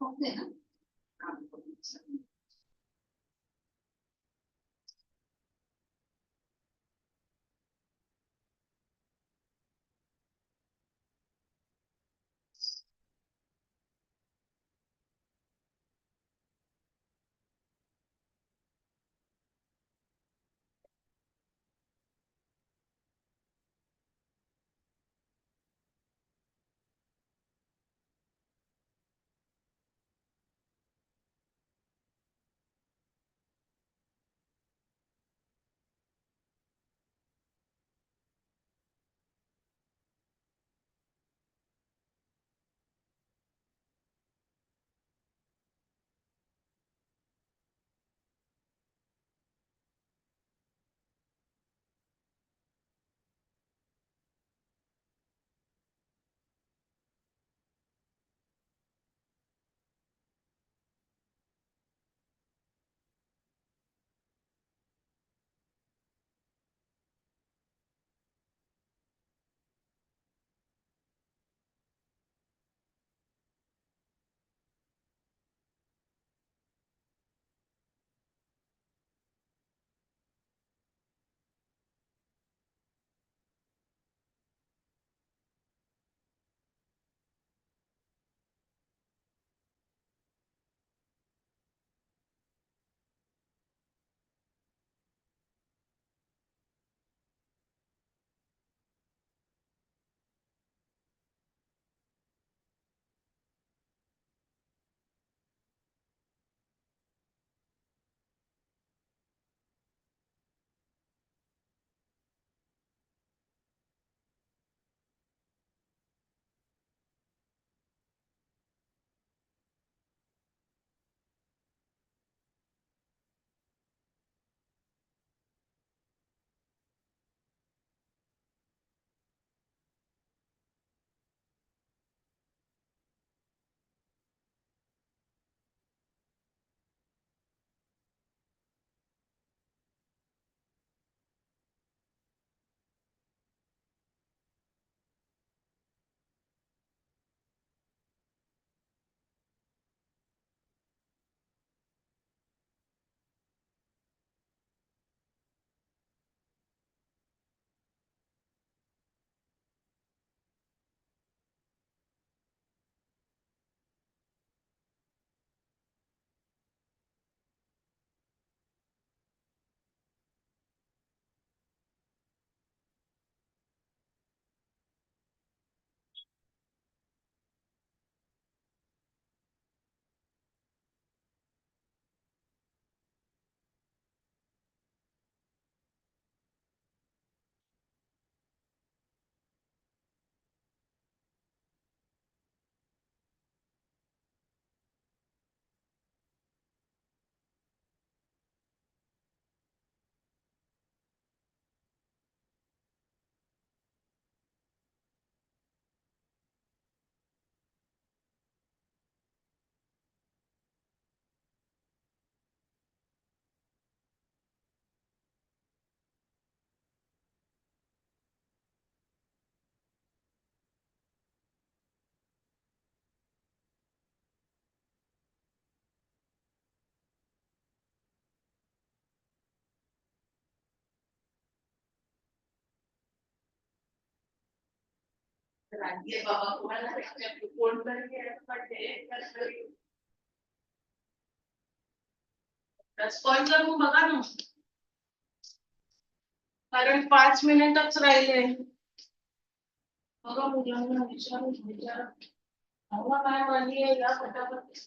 होते हैं ना। रिस्पॉन्ड करून बघा ना, कारण 5 मिनिटच राहिले. बघा मुलांना विचारा हवा काय वाली आहे या फटाफट.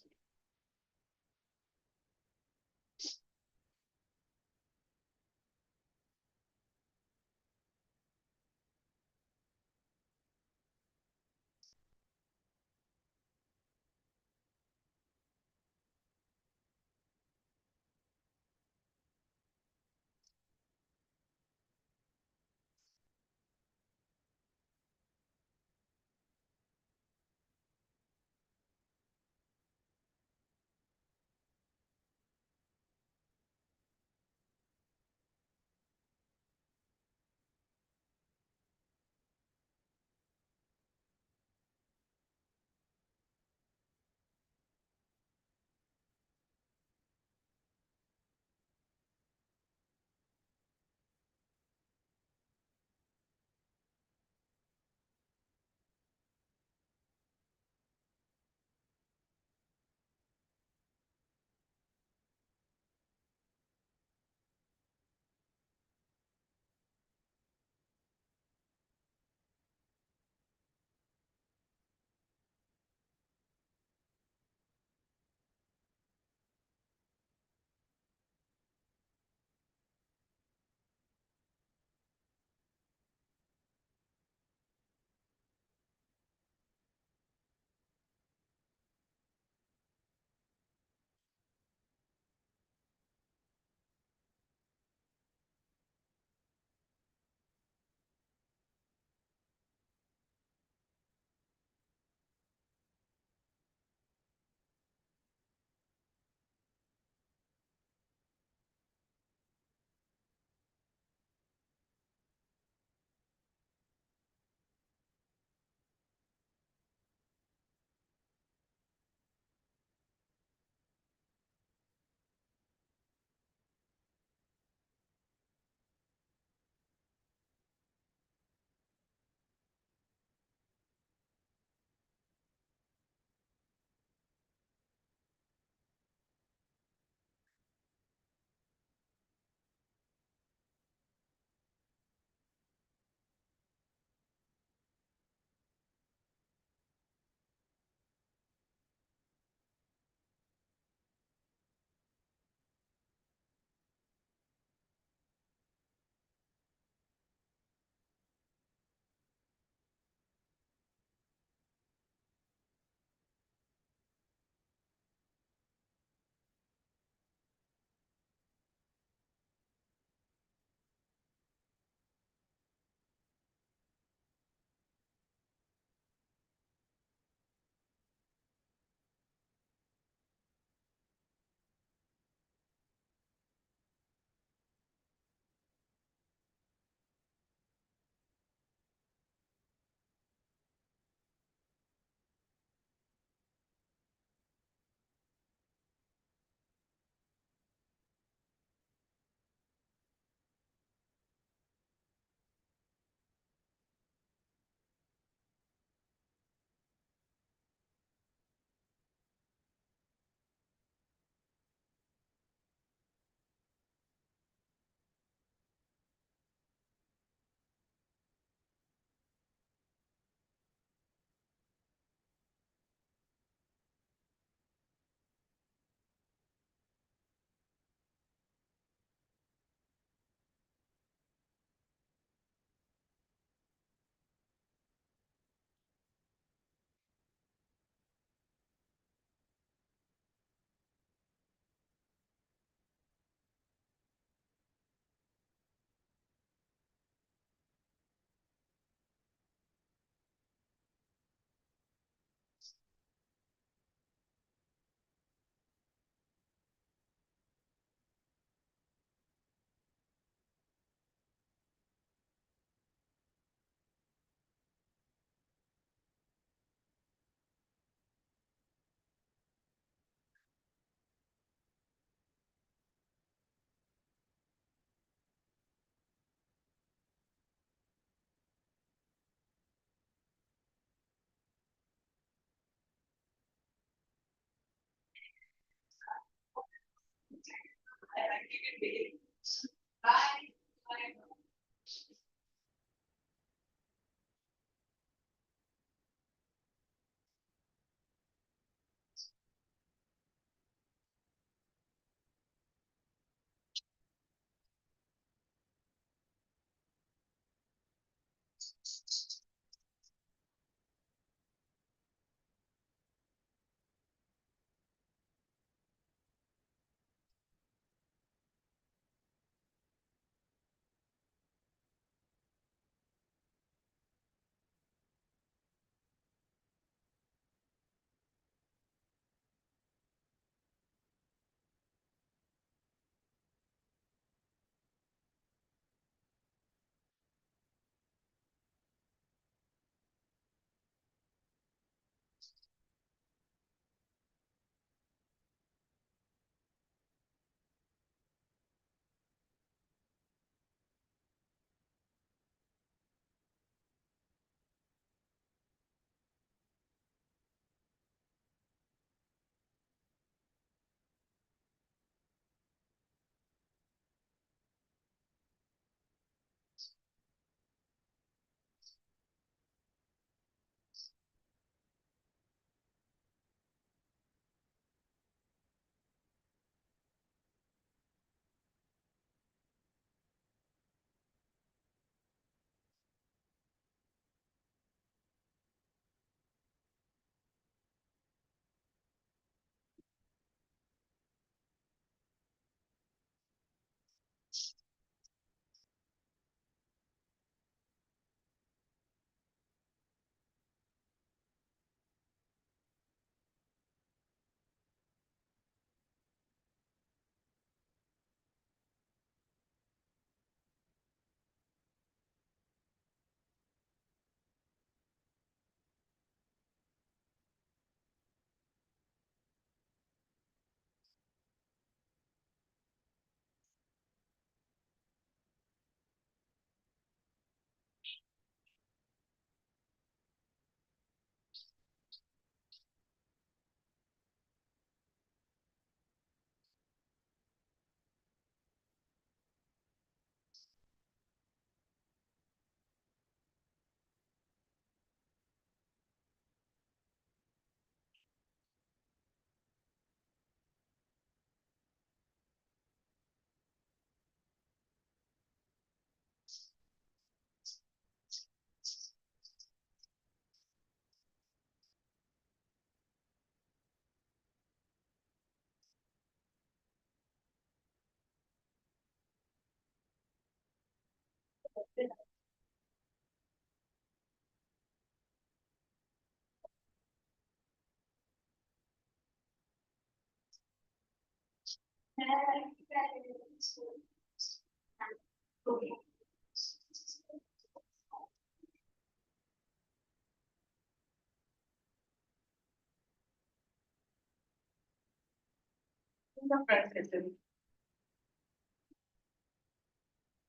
Bye.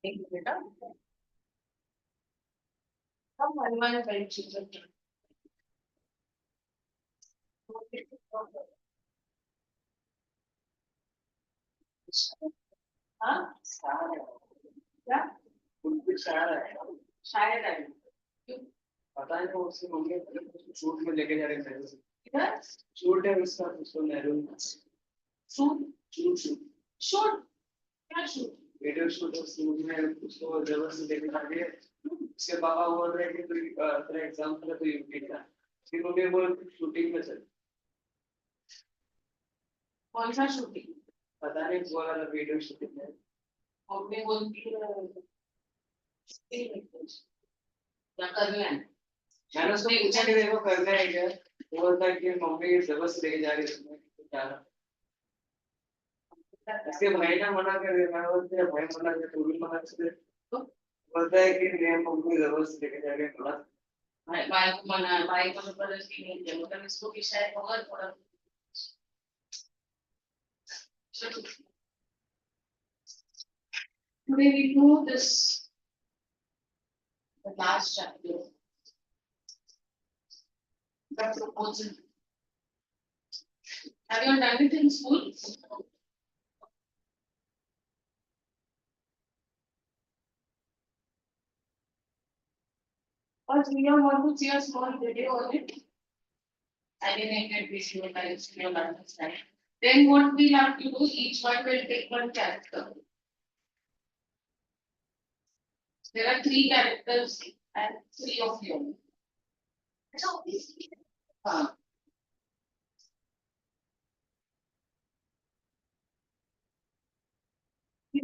बेटा हम मन परीक्षित हाँ क्या शायद है पता है वो उससे मम्मी शूट में लेके जा रहे थे किधर शूट है उसका उसको maroon shoot shoot shoot shoot क्या शूट वीडियो शूट शूट में उसको जबरदस्ती लेके जा रही है उसके पापा बोल रहे हैं कि तेरा एग्जाम था तो यूपी का फिर मम्मी बोल शूटिंग में चल कौन सा शूटिंग पता नहीं बोला था वीडियो शूटिंग है मम्मी बोलती है क्या करना है मैंने उसको पूछा कि देखो करना है क्या वो बोलता है कि मम्मी जबरदस्ती लेके जा रही है उसमें क्या इसके भाई ने मना कर दिया मैं बोलते भाई मना कर तू भी मना कर दे तो बोलता है कि मैं मम्मी जबरदस्ती लेके जा रही है थोड़ा भाई को मना भाई को जबरदस्ती नहीं किया मतलब इसको भी शायद होगा थोड़ा Today we do this the last chapter the proposal. Have you done it in school? Or do you want to see a small video on it? Animated visual types, you'll understand. Then what we'll have to do, each one will take one character. There are 3 characters and 3 of you. So,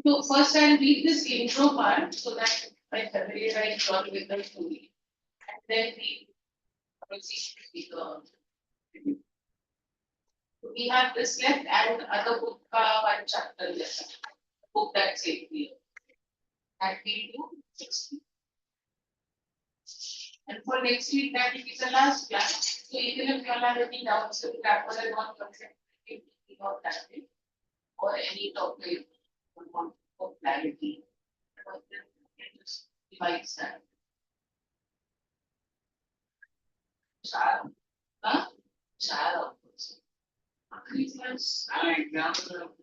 so first I'll read this intro part so that I familiarize all with the story. And then we proceed with the. We have this left and other book one chapter left. Book that's it here. And we do 60. And for next week, that it is the last class. So even if you all have any doubts with that one and one concept, about that or any topic or want for clarity, just device that. Child, huh? Child, of course. Christmas, example.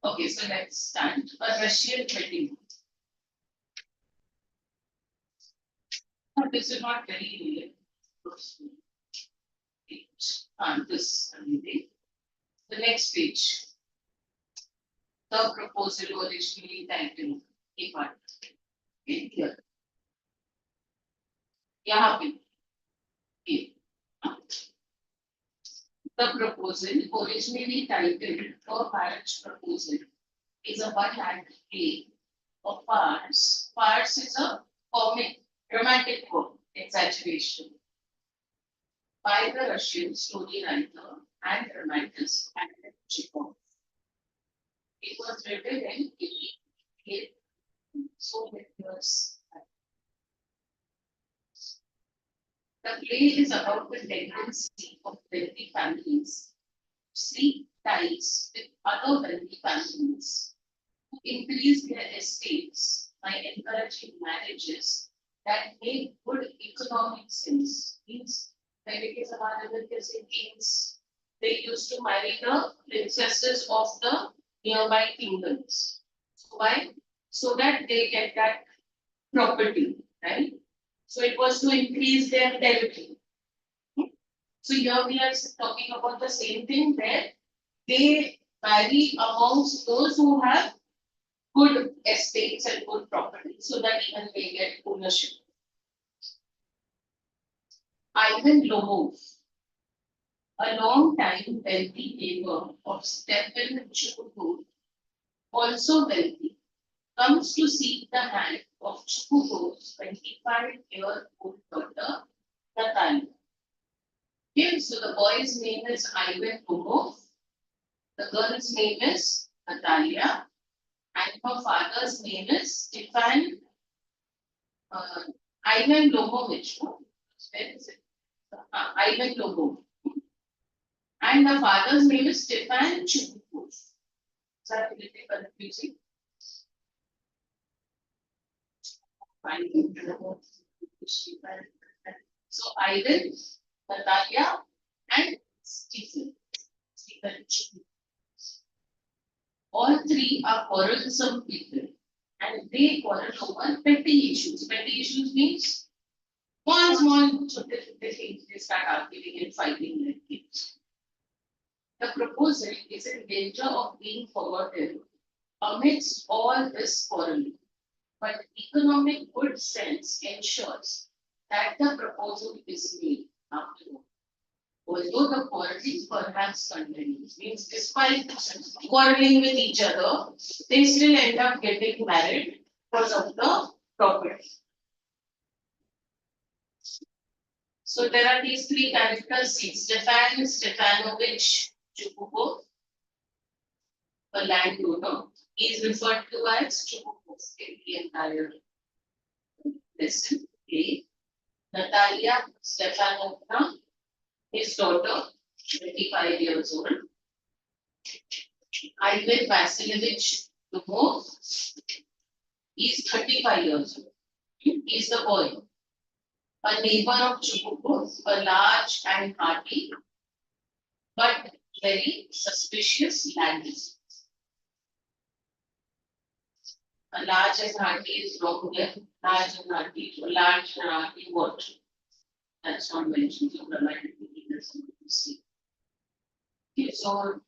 Okay, so let's start. A Russian wedding. This is not very real. This anything. The next page. The proposal originally titled A part. Here. यहाँ पे. Here. The proposal, originally titled A Marriage Proposal, is a one-act play of farce. Farce is a comic, romantic poem, exaggeration, by the Russian story writer and dramatist Anton Chekhov. It was written in 1888, so many years. The play is about the tendency of wealthy families to seek ties with other wealthy families to increase their estates by encouraging marriages that make good economic sense. Means, means they used to marry the princesses of the nearby kingdoms. Why? So that they get that property, right? So it was to increase their territory. So here we are talking about the same thing where they marry amongst those who have good estates and good property so that even they get ownership. Ivan Lomov, a long time wealthy neighbor of Stephen Chukwu, also wealthy, comes to seek the hand of Chukwu's 25-year-old daughter, Natalia. Okay, so the boy's name is Ivan Lomov, the girl's name is Natalia, and her father's name is Stefan Ivan Lomovich. Where is it? Ivan Lomov. And the father's name is Stefan Chukwu. Is that a little confusing? So Ivan, Natalia, and Stephen. All 3 are quarrelsome people, and they quarrel over petty issues. Petty issues means small things they start arguing and fighting like kids. The proposal is in danger of being forgotten amidst all this quarreling. But economic good sense ensures that the proposal is made after all. Although the quarreling perhaps continues, means despite quarreling with each other, they still end up getting married because of the property. So there are these 3 characters: Stefan Stefanovich Chukwu, a landowner. He is referred to as Chukwu in the entire lesson. Natalia Stefanovna, his daughter, 25 years old. Ivan Vasilievich Lomov, he is 35 years old. He is the boy. a neighbor of Chukukos, a large and hearty, but very suspicious landlord. A large and hearty is wrong there. Large and hearty. So large and hearty what? That's not mentioned. So grammatically doesn't see. Okay, so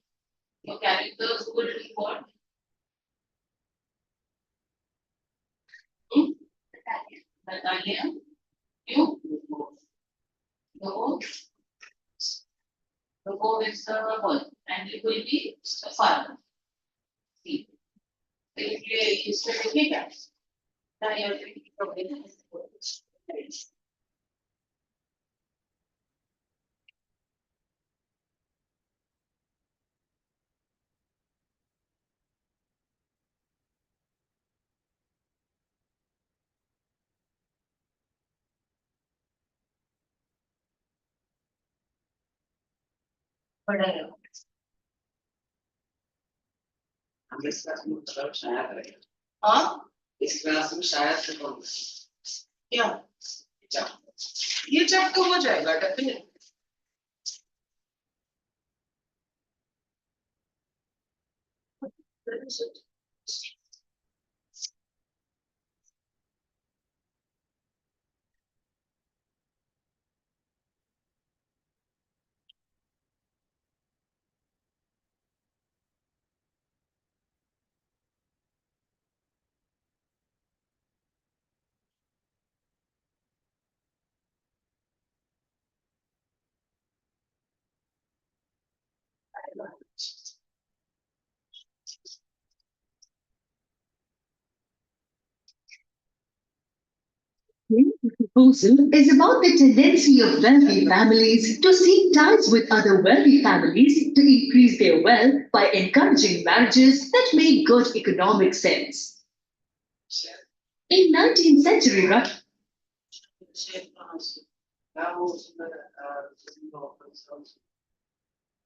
your characters would be what? Hmm? Natalia. You? No. The code is the word, and it will be the father. See. So if you use the figures, then you have to provide this. पढ़ाएगा हम इस class में मतलब शायद करेंगे हाँ इस class में शायद से कम क्या ये चेक तो हो जाएगा definitely The proposal is about the tendency of wealthy families to seek ties with other wealthy families to increase their wealth by encouraging marriages that make good economic sense. In 19th century Russia, क्या वो उसमें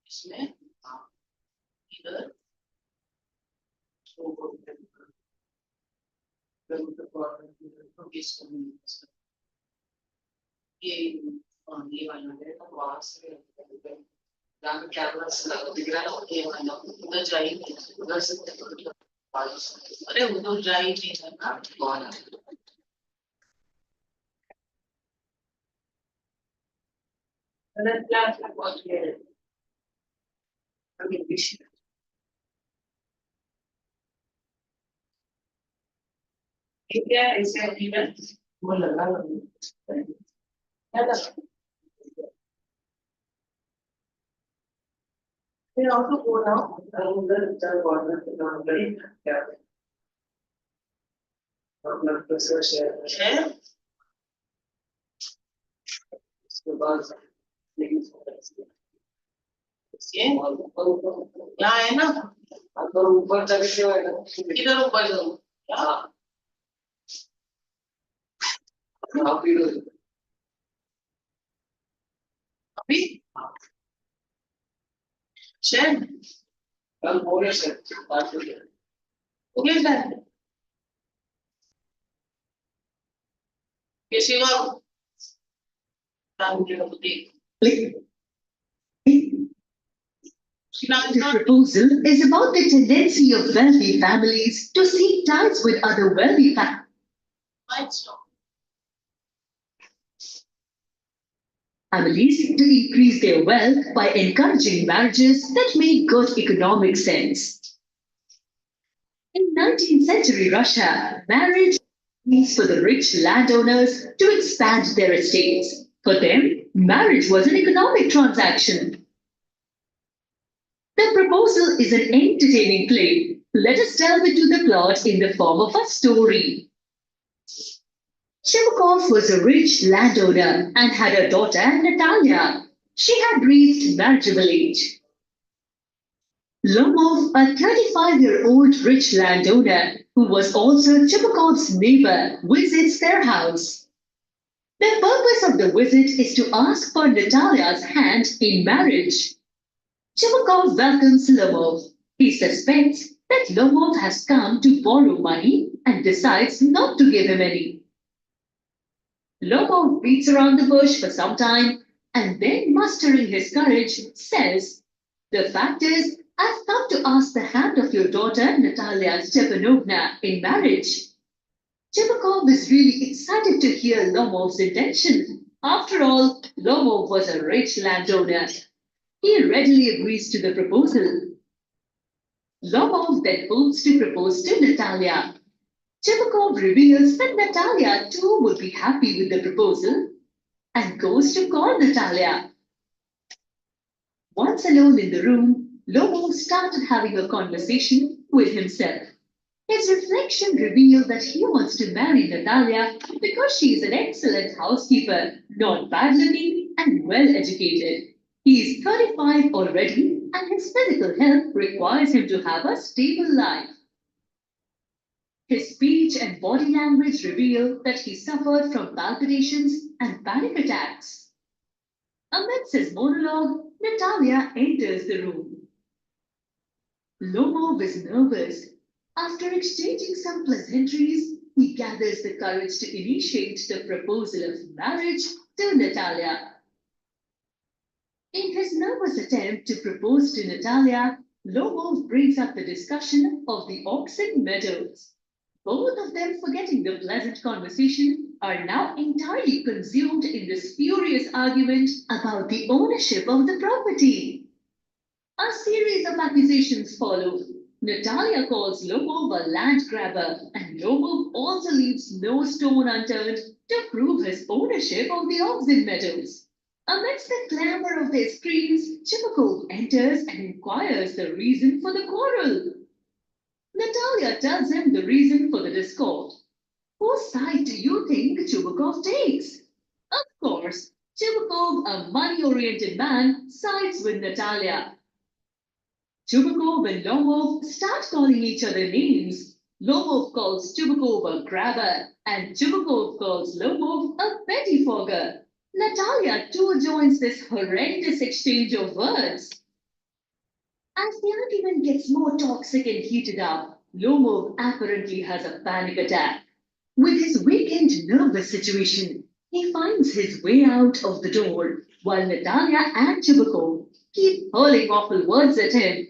इसमें इधर ये वाला है तो वहां से जहाँ पे कैमरा दिख रहा है ना ये वाला उधर जाएंगे उधर से अरे उधर जाएंगे ना कौन क्लास में पहुंच गए अभी पीछे क्या ऐसे इवेंट वो लगा क्या लगा फिर also go now उधर चल कॉर्नर पे काम करें क्या अपना प्रेशर शेयर उसके बाद लेकिन ये यहाँ है ना अगर ऊपर चले गए इधर ऊपर जाओ हाँ अभी शेयर कल बोले शेयर बात करिए ओके सर किसी और काम के लिए the proposal is about the tendency of wealthy families to seek ties with other wealthy families to increase their wealth by encouraging marriages that make good economic sense. In 19th century Russia, marriage means for the rich landowners to expand their estates. For them, marriage was an economic transaction. The proposal is an entertaining play. Let us delve into the plot in the form of a story. Shivakov was a rich landowner and had a daughter, Natalia. She had reached marriageable age. Lomov, a 35-year-old rich landowner who was also Chivakov's neighbor, visits their house. The purpose of the visit is to ask for Natalia's hand in marriage. Chivakov welcomes Lomov. He suspects that Lomov has come to borrow money and decides not to give him any. Lomov beats around the bush for some time and then, mustering his courage, says, "The fact is, I've come to ask the hand of your daughter, Natalia Stepanovna, in marriage." Chibukov is really excited to hear Lomov's intention. After all, Lomov was a rich landowner. He readily agrees to the proposal. Lomov then moves to propose to Natalia. Chibukov reveals that Natalia too would be happy with the proposal and goes to call Natalia. Once alone in the room, Lomov started having a conversation with himself. His reflection revealed that he wants to marry Natalia because she is an excellent housekeeper, not bad looking, and well educated. He is 35 already, and his physical health requires him to have a stable life. His speech and body language reveal that he suffered from palpitations and panic attacks. Amidst his monologue, Natalia enters the room. Lomov is nervous. After exchanging some pleasantries, he gathers the courage to initiate the proposal of marriage to Natalia. In his nervous attempt to propose to Natalia, Lomov brings up the discussion of the oxen meadows. Both of them, forgetting the pleasant conversation, are now entirely consumed in this furious argument about the ownership of the property. A series of accusations follow. Natalia calls Lomov a land grabber, and Lomov also leaves no stone unturned to prove his ownership of the oxen meadows. Amidst the clamor of their screams, Chibukov enters and inquires the reason for the quarrel. Natalia tells him the reason for the discord. Whose side do you think Chibukov takes? Of course, Chibukov, a money-oriented man, sides with Natalia. Chibukov and Lomov start calling each other names. Lomov calls Chibukov a grabber, and Chibukov calls Lomov a pettifogger. Natalia too joins this horrendous exchange of words. As the argument gets more toxic and heated up, Lomov apparently has a panic attack. With his weakened nervous situation, he finds his way out of the door, while Natalia and Chibukov keep hurling awful words at him.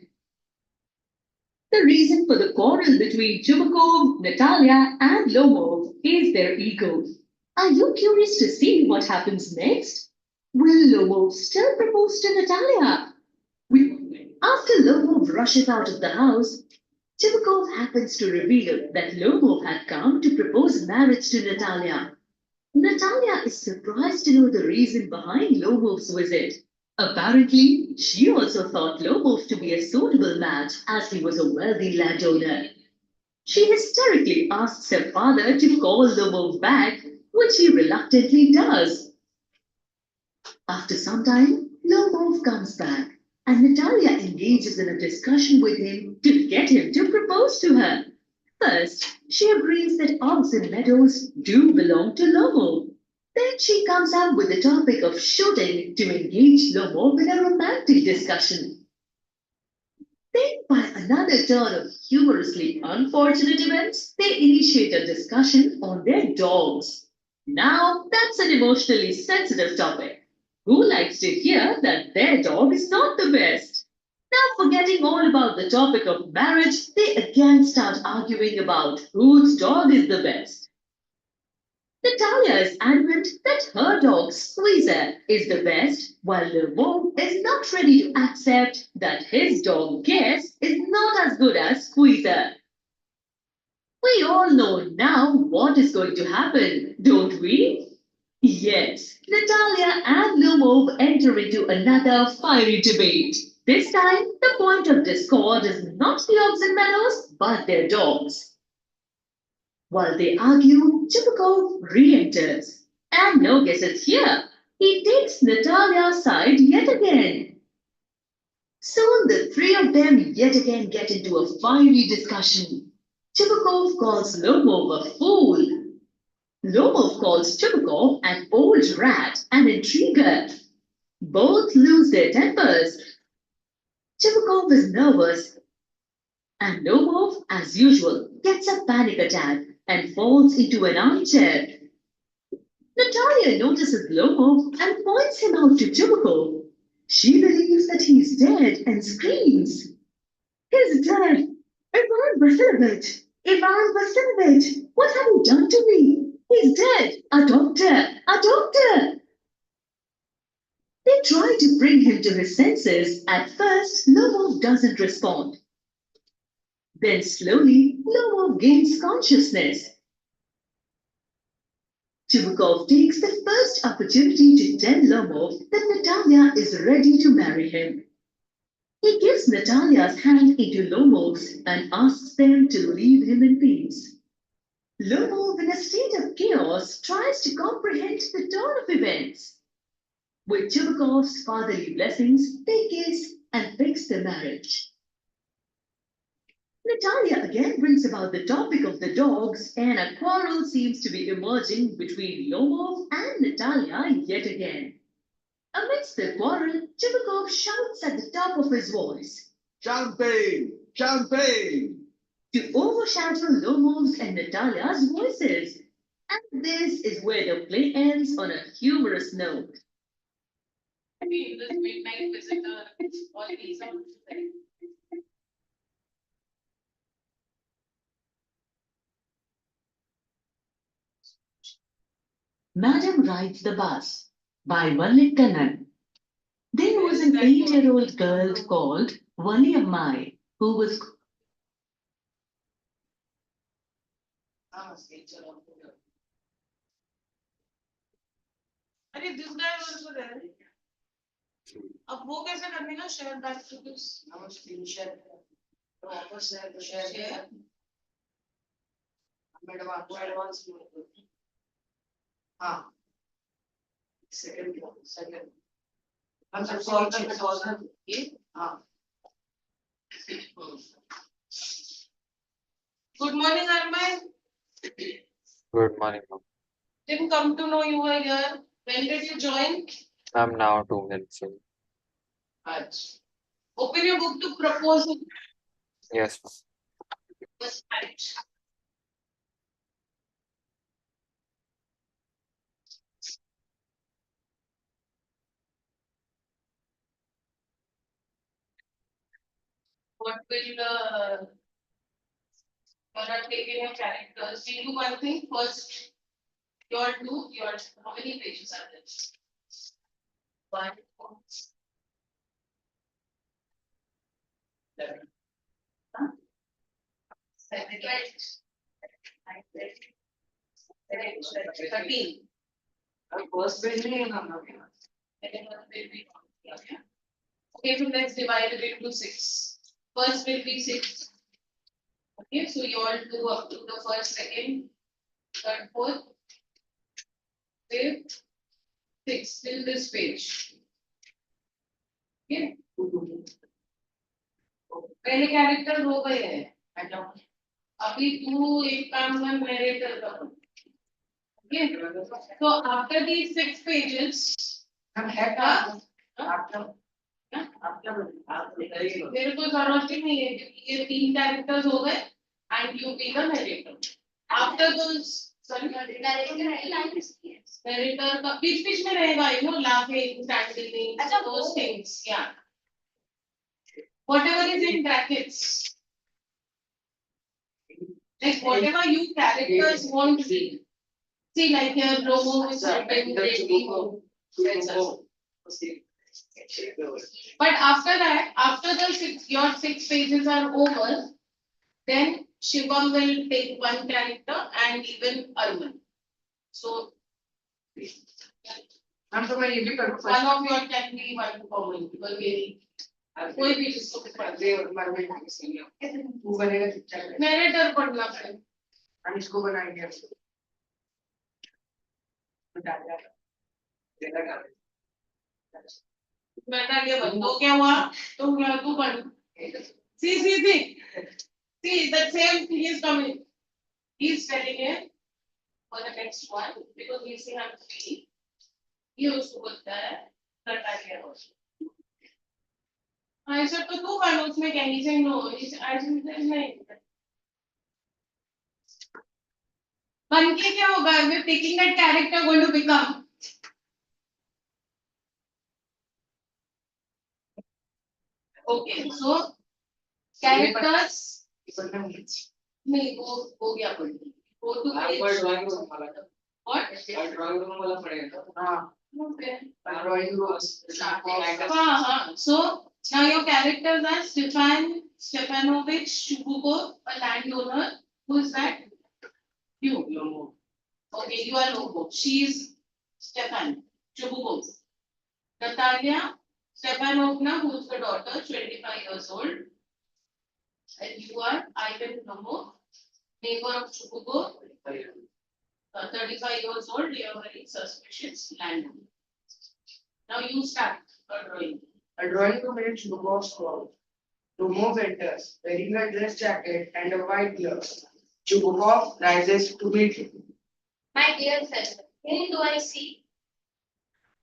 The reason for the quarrel between Chibukov, Natalia, and Lomov is their ego. Are you curious to see what happens next? Will Lomov still propose to Natalia? After Lomov rushes out of the house, Chibukov happens to reveal that Lomov had come to propose marriage to Natalia. Natalia is surprised to know the reason behind Lomov's visit. Apparently, she also thought Lomov to be a suitable match as he was a wealthy landowner. She hysterically asks her father to call Lomov back, which he reluctantly does. After some time, Lomov comes back, and Natalia engages in a discussion with him to get him to propose to her. First, she agrees that oxen meadows do belong to Lomov. Then she comes up with the topic of shooting to engage Lomov in a romantic discussion. Then, by another turn of humorously unfortunate events, they initiate a discussion on their dogs. Now, that's an emotionally sensitive topic. Who likes to hear that their dog is not the best? Now, forgetting all about the topic of marriage, they again start arguing about whose dog is the best. Natalia is adamant that her dog Squeezer is the best, while Lomov is not ready to accept that his dog Guess is not as good as Squeezer. We all know now what is going to happen, don't we? Yes, Natalia and Lomov enter into another fiery debate. This time, the point of discord is not the oxen meadows, but their dogs. While they argue, Chibukov re-enters. And no guesses here. He takes Natalia's side yet again. Soon the three of them yet again get into a fiery discussion. Chibukov calls Lomov a fool. Lomov calls Chibukov an old rat and intriguer. Both lose their tempers. Chibukov is nervous, and Lomov, as usual, gets a panic attack and falls into an armchair. Natalia notices Lomo and points him out to Jumbo. She believes that he's dead and screams. He's dead! Ivan Vasilovich! Ivan Vasilovich! What have you done to me? He's dead! A doctor! A doctor! They try to bring him to his senses. At first, Lomov doesn't respond. Then slowly, Lomov gains consciousness. Chubukov takes the first opportunity to tell Lomov that Natalia is ready to marry him. He gives Natalia's hand into Lomov's and asks them to leave him in peace. Lomov, in a state of chaos, tries to comprehend the turn of events. With Chubakov's fatherly blessings, they kiss and fix the marriage. Natalia again brings about the topic of the dogs, and a quarrel seems to be emerging between Lomov and Natalia yet again. Amidst the quarrel, Chibukov shouts at the top of his voice, Champagne! Champagne! to overshadow Lomov's and Natalia's voices. And this is where the play ends on a humorous note. I mean, this midnight visitor, all these are like, Madam Rides the Bus by Valli Kannan. There was an 8-year-old girl called Vali Ammai who was अरे this guy also there. अब वो कैसे करनी ना share back to this. Now screen share. तो वापस share Share. Madam आपको advance हाँ सेकंड हम सब सॉल्व करके सॉल्व ये हाँ Good morning, Arman. Good morning, ma'am. Didn't come to know you were here. When did you join? I'm now 2 minutes in. Achha. Open your book to proposal. Yes, ma'am. First right. What will take in your characters? We do one thing first. Your how many pages are there? One, four, seven, eight, 13. First page नहीं है ना Okay, so let's divide it into 6. First will be 6. Okay, so you all do up to the first, second, third, fourth, fifth, 6 till this page. Okay. पहले character हो गए हैं अभी तू एक काम कर नरेटर कर okay so after these 6 pages हम है का आपका मेरे को जरूरत ही नहीं है क्योंकि ये 3 कैरेक्टर्स हो गए and you be the narrator after those sorry narrator का बीच में रहेगा you know laughing standing those things yeah whatever is in brackets like whatever you characters want to see like here Romo is starting but after that after the your 6 pages are over then Shivam will take one character and even Arman so हम तो मैं ये भी करूँ one of your can be one common because very कोई भी जिसको दे और मर में तू बनेगा चुपचाप नरेटर पढ़ना है हम इसको बनाएंगे मैं ना ये बन तो क्या हुआ तू पढ़ see see the same he is coming he is telling it for the next one because we see have 3 ये उसको बोलता है नटालिया also ऐसा तो तू पढ़ उसमें कहीं से नो इस आज नहीं बन के क्या होगा? We're taking that character going to become. Okay, so characters. नहीं वो क्या पढ़ेंगे? Go to आपको page. ड्राइंग रूम वाला What? ड्राइंग रूम वाला पड़ेगा हाँ. Okay. ड्राइंग रूम हाँ. So now your characters are Stefanovich Shubukov, a landowner. Who is that? You. Okay, you are Lobo. She is Stefan Shubukov. Natalia Stepanovna, who is the daughter, 25 years old. And you are Ivan Lobo, neighbor of Shubukov, 35 years old. You are very suspicious landowner. Now you start a drawing. A drawing room in Chubukov's hall. Lumov enters, wearing a dress jacket and a white glove. Chubukov rises to meet him. My dear fellow, whom do I see?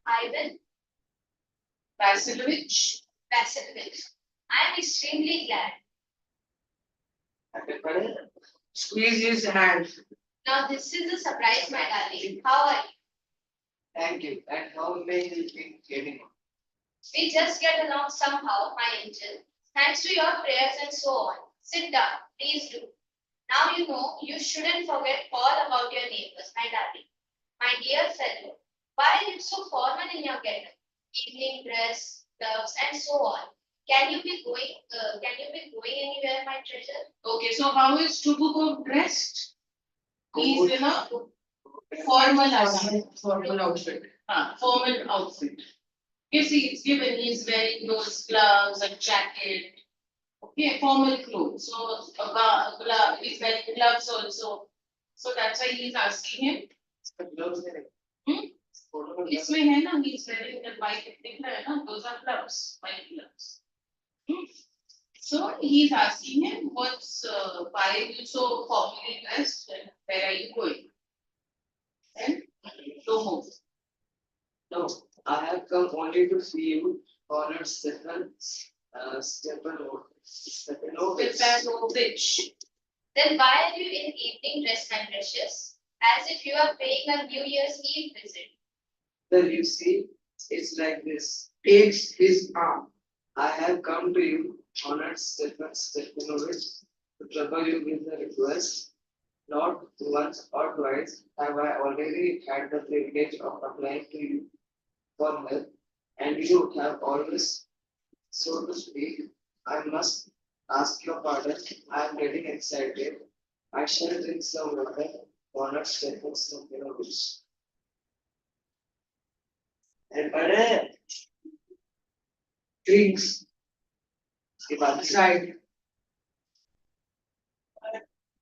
Ivan Vasilovich. Vasilovich. I am extremely glad. Squeeze his hand. Now this is a surprise, my darling. How are you? Thank you. And how may you be getting on? We just get along somehow, my angel. Thanks to your prayers and so on. Sit down, please do. Now you know you shouldn't forget all about your neighbors, my darling. My dear fellow, why are you so formal in your getup? Evening dress, gloves, and so on. Can you be going anywhere, my treasure? Okay, so how is Shubukov dressed? He's in a formal outfit. Formal outfit. Formal outfit. You see, it's given he's wearing those gloves, a jacket. Okay, formal clothes. So he's wearing gloves also. So that's why he's asking him. इसमें है ना, he's wearing the white दिख रहा है ना, those are gloves, white gloves. So he's asking him, why are you so formally dressed and where are you going? And don't move. No, I have come only to see you, honored Stepanovich. Then why are you in evening dress, my precious? As if you are paying a New Year's Eve visit. Well, you see, it's like this. Takes his arm. I have come to you, honored Stepanovich, to trouble you with a request. Not once or twice have I already had the privilege of applying to you for help, and you have always, so to speak, I must ask your pardon. I am getting excited. I shall drink some water, honored Stepanovich. And pardon. Drinks. Aside. Aside.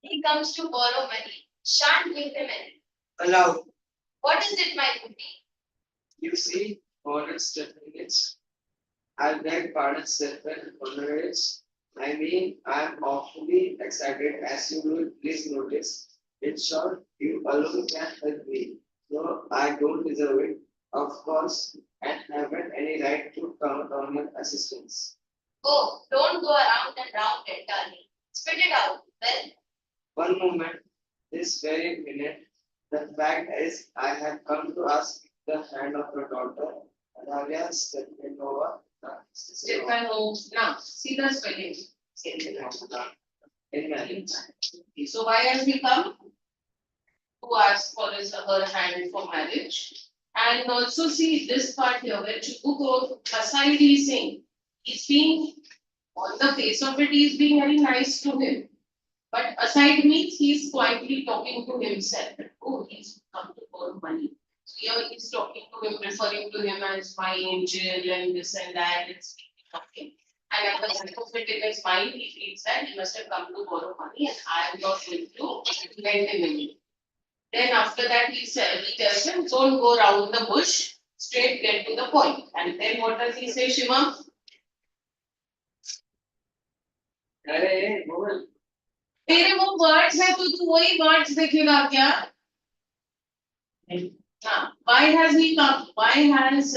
He comes to borrow money. Shan't give him any. Allowed. What is it, my beauty? You see, honored Stepanovich, I beg pardon, Stepanovich. I mean, I am awfully excited, as you will please notice. In short, you alone can help me. No, I don't deserve it, of course, and haven't any right to count on your assistance. Oh, don't go around and round it, darling. Spit it out. Well, One moment, this very minute, the fact is, I have come to ask the hand of your daughter, Natalia Stepanova. Stepanovna. See the spelling. In marriage. So why has he come? To ask for her hand for marriage. And also see this part here where Chubukov, aside he's saying, he's being, on the face of it, he's being very nice to him. But aside means he's quietly talking to himself. Oh, he's come to borrow money. So here he's talking to him, referring to him as my angel and this and that. It's talking. And at the back of it in his mind, he feels that he must have come to borrow money and I am not going to lend him any. Then after that he tells him, don't go round the bush, straight get to the point. And then what does he say, Shima? अरे बोल तेरे वो words है तो तू वही words देखेगा क्या? हाँ. Why has he come? Why has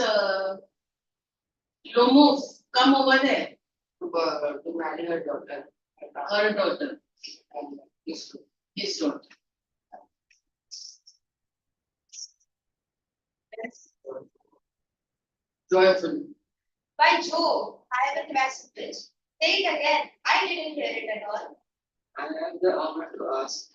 Lomov come over there? to marry her daughter. Her daughter, Yes. his daughter. Joyful. By Jove, I have a classic pitch. Say it again. I didn't hear it at all. I have the honor to ask.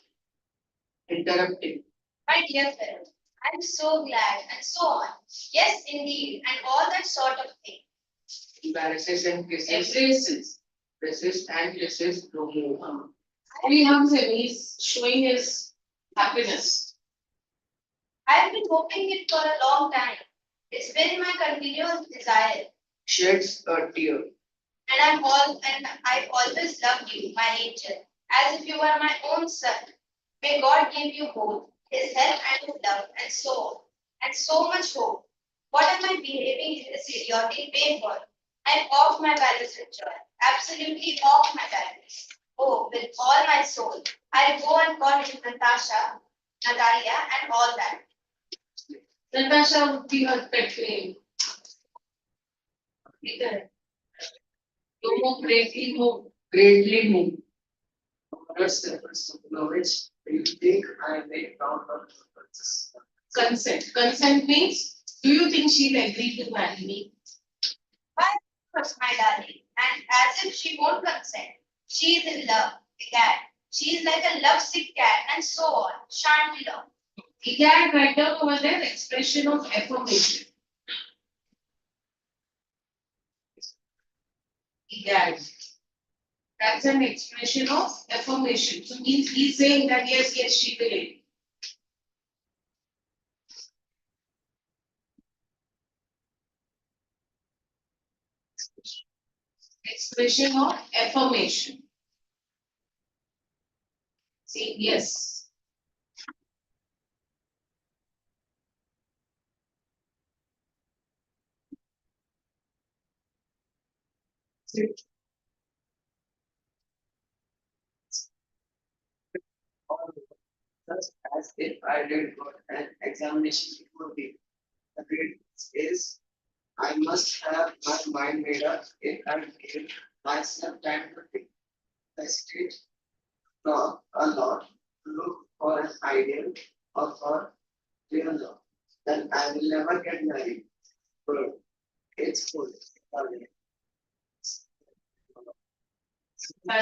Interrupting. My dear friend, I'm so glad, and so on. Yes, indeed, and all that sort of thing. Embarrasses and kisses. Embraces. Resist and kisses to move. He hugs him, he's showing his happiness. I've been hoping it for a long time. It's been my continuous desire, Sheds a tear. and I've always loved you, my angel, as if you were my own son. May God give you both His help and His love, and so on, and so much hope. What am I behaving in this idiotic way for? I'm off my balance with joy, absolutely off my balance. Oh, with all my soul, I'll go and call him Natasha, Natalia, and all that. Natasha would be her pet name. Either. You move greatly move. Greatly moved. Honors the efforts of knowledge. Do you think I may count on your purposes? Consent. Consent means, do you think she'll agree to marry me? Why, of course, my darling, and as if she won't consent. She is in love, the cat. She is like a lovesick cat, and so on. Shan't be long. He had right down over there expression of affirmation. Egad. That's an expression of affirmation. So means he's saying that yes, she will agree. Expression of affirmation. See, yes. Just as if I did got an examination before me. The grade is I must have my mind made up if I give myself time to think. I state talk a lot, look for an ideal or for real love. Then I will never get married. Good. It's good. Okay. Now,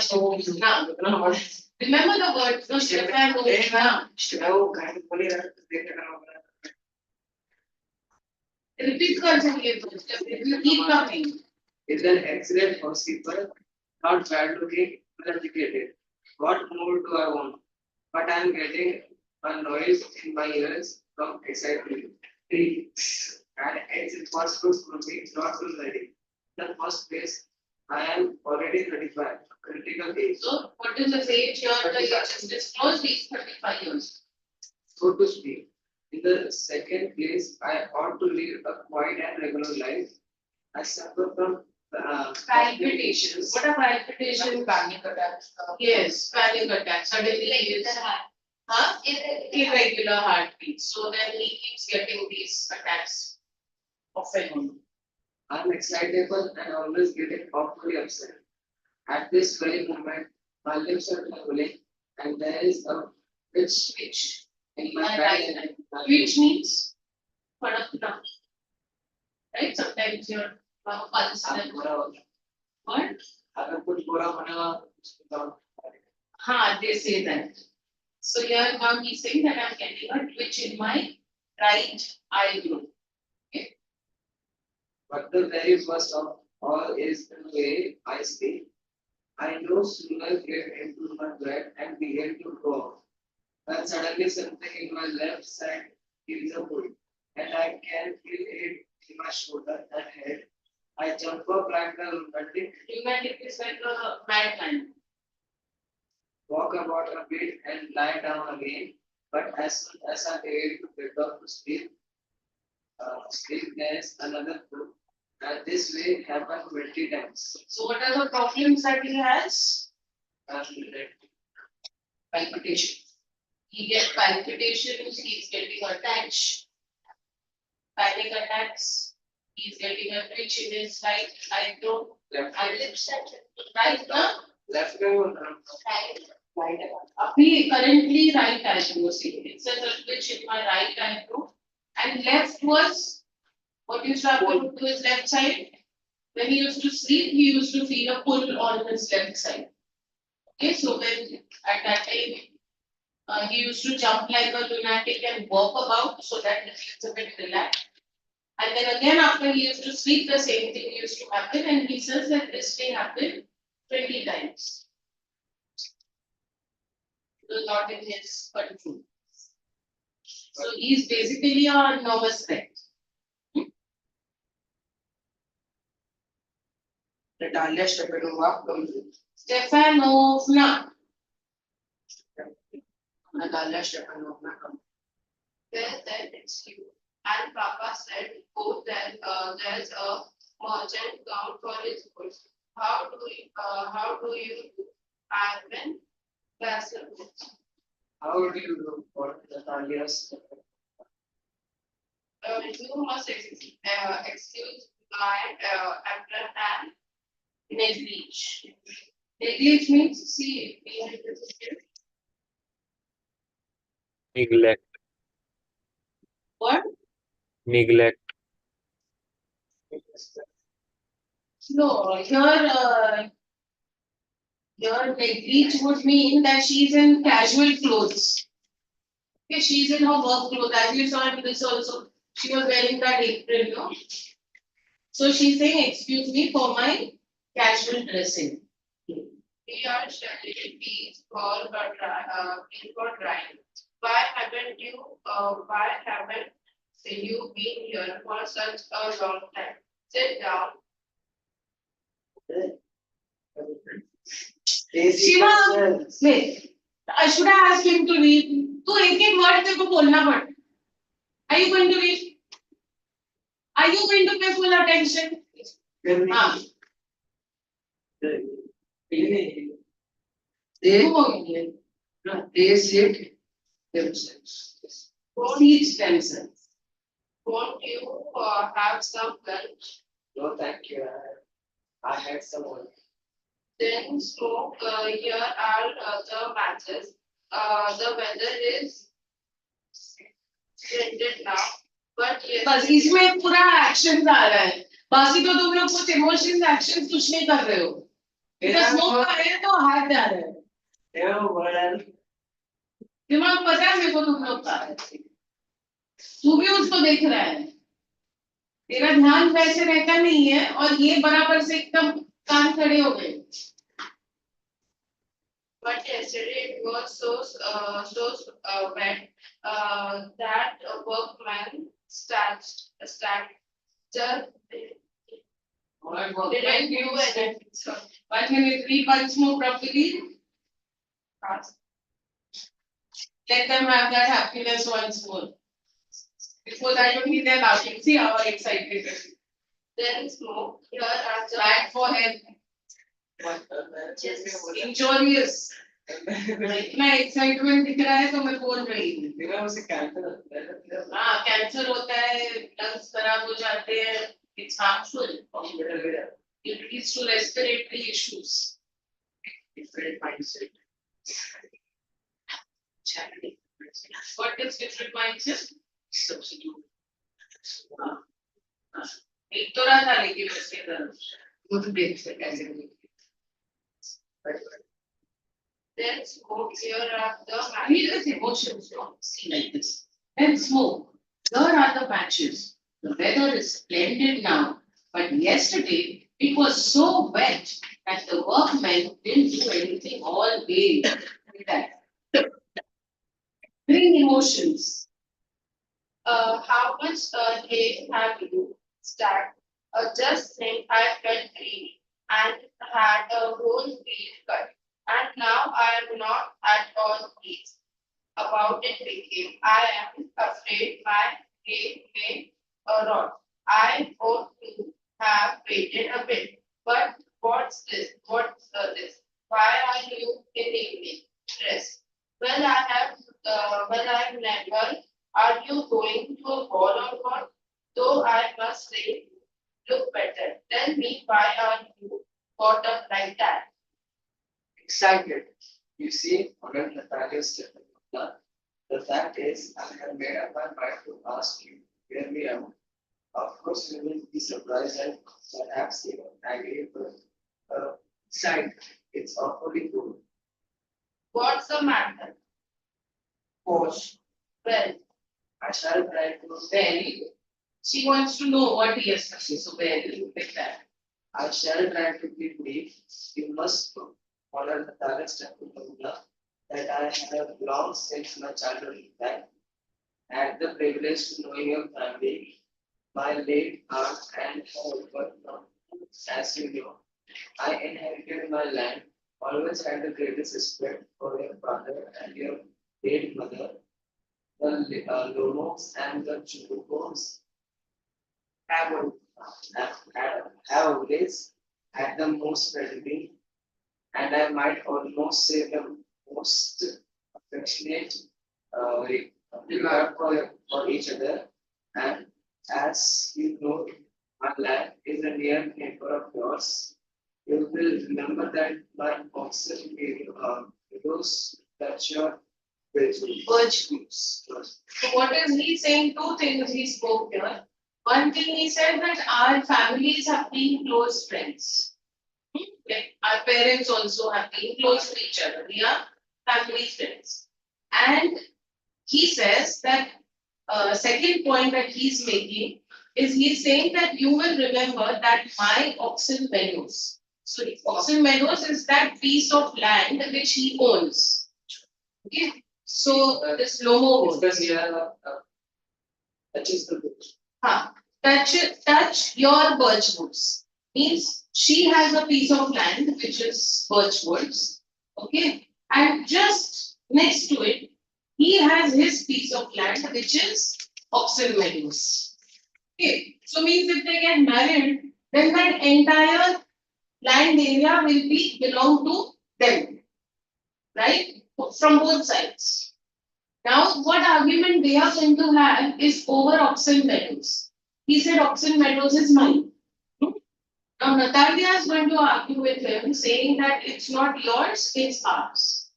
remember the word, no, Stefan, repeat constantly, you keep coming. Is an excellent housekeeper, not bad looking, well educated. What more do I want? But I am getting a noise in my ears from excitement. Three. And it's impossible for me not to ready. In the first place, I am already 35, critical age. So, what is the age here, the year is disclosed, is 35 years. So to speak. In the second place, I ought to lead a quiet and regular life. I suffer from Palpitations, what are palpitations? panic attacks. Yes, panic attack, suddenly he is, huh? Irregular heartbeat, so then he keeps getting these attacks often. I'm excitable and always getting awfully upset. At this very moment, my lips are trembling and there is a rich speech in my right hand. Which means, padakna. Right, sometimes your pulse and what? They say that. So here now he's saying that I'm getting a twitch in my right eye group. But the very first of all is the way I speak. I no sooner get into my bed and begin to go. When suddenly something in my left side gives a pull, and I can feel it in my shoulder and head. I jump up like a lunatic, Lunatic is like a madman. walk about a bit and lie down again. But as soon as I begin to get off to sleep there is another pull. And this way happened 20 times. So what are the problems that he has? Palpitation. He gets palpitations, he's getting attached. Panic attacks, he's getting a twitch in his right eyebrow. Left. And lips right now. Left or Right. He currently right eyebrow, see, it says a twitch in my right eyebrow And left was what used to happen to his left side. When he used to sleep, he used to feel a pull on his left side. Okay, so when at that time he used to jump like a lunatic and walk about so that he feels a bit relaxed. And then again, after he used to sleep, the same thing used to happen, and he says that this thing happened 20 times. So not in his control. So he's basically a nervous wreck. Natalia Stepanova comes in. Stefanovna. Natalia Stepanova comes Well, then it's you. And Papa said, oh, then there's a merchant come for his goods. How do you do? Ivan Vasily. How do you do for Natalia's? You must excuse my Abraham Neglige. Neglige means see. Neglect. What? Neglect. No, your neglige would mean that she's in casual clothes. Okay, she's in her work clothes. As you saw in this also, she was wearing that apron, no? So she's saying, excuse me for my casual dressing. We are studying fees for drying. Why haven't you been here for such a long time? Sit down. Shiva, wait. I should have asked him to read. तू एक word तेरे को बोलना पड़. Are you going to read? Are you going to pay full attention? हाँ. They sit themselves. Teach themselves. Won't you have some lunch? No, thank you. I had someone. Then smoke. Here are the matches. The weather is splendid now. But yes. बस इसमें पूरा action आ रहा है. बाकी तो तुम लोग कुछ इमोशंस एक्शंस कुछ नहीं कर रहे हो. इधर स्मोक कर रहे हैं तो हाथ जा रहे हैं. दिमाग पता है मेरे को तुम लोग का. तू भी उसको देख रहा है. तेरा ध्यान वैसे रहता नहीं है और ये बराबर से एकदम कान खड़े हो गए. But yesterday it was so wet that a workman just didn't do anything. But can you read once more properly? Let them have that happiness once more. Before that only they're laughing. See how excited. Then smoke. Here are the Bad for health. Injurious. इतना excitement दिख रहा है तो मैं बोल रही हूँ. हाँ, कैंसर होता है, लंग्स खराब हो जाते हैं. It's harmful. It leads to respiratory issues. Different mindset. What is different mindset? Substitute. एक तो रहा था लेकिन उसके तरफ. Good days, as in. then smoke. Here are the Read matches. with emotions, don't see like this. Then smoke. Here are the patches. The weather is splendid now, but yesterday it was so wet that the workmen didn't do anything all day. Like that. Bring emotions. How much hay have you stacked? Just think I felt greedy and had a whole field cut. And now I am not at all pleased about it became. I am afraid my hay may rot. I ought to have waited a bit. But what's this? What's this? Why are you in evening dress? Well, I've never. Are you going to a ball or what? Though I must say, look better. Tell me, why are you got up like that? Excited. You see, Madam Natalia Stepanova, the fact is, I have made up my mind to ask you hear me out. Of course, you will be surprised and perhaps even angry, but side, it's awfully good. What's the matter? Course, Well, I shall try to. very good. She wants to know what he has to say, so very good with that. I shall try to be brief. You must honor the target step that I have long since my childhood that had the privilege to knowing your family, my late aunt and her husband. As you know, I inherited my land, always had the greatest respect for your father and your late mother, the Lomos and the Chukukos have, have always had the most friendly, and I might almost say the most affectionate regard for each other. And as you know, my land is a near neighbor of yours. You will remember that my oxen those that your Birch groups. So what is he saying? Two things he spoke here. One thing he said that our families have been close friends. Like our parents also have been close to each other. We are family friends. And he says that second point that he's making is he's saying that you will remember that my oxen meadows. So oxen meadows is that piece of land which he owns. Okay. So this Lomo owns. Because here that is the book. Touch your birch woods. Means she has a piece of land which is birch woods. Okay. And just next to it, he has his piece of land which is oxen meadows. Okay. So means if they get married, then that entire land area will be belong to them. Right? From both sides. Now, what argument they are going to have is over oxen meadows. He said oxen meadows is mine. Now, Natalia is going to argue with him, saying that it's not yours, it's ours.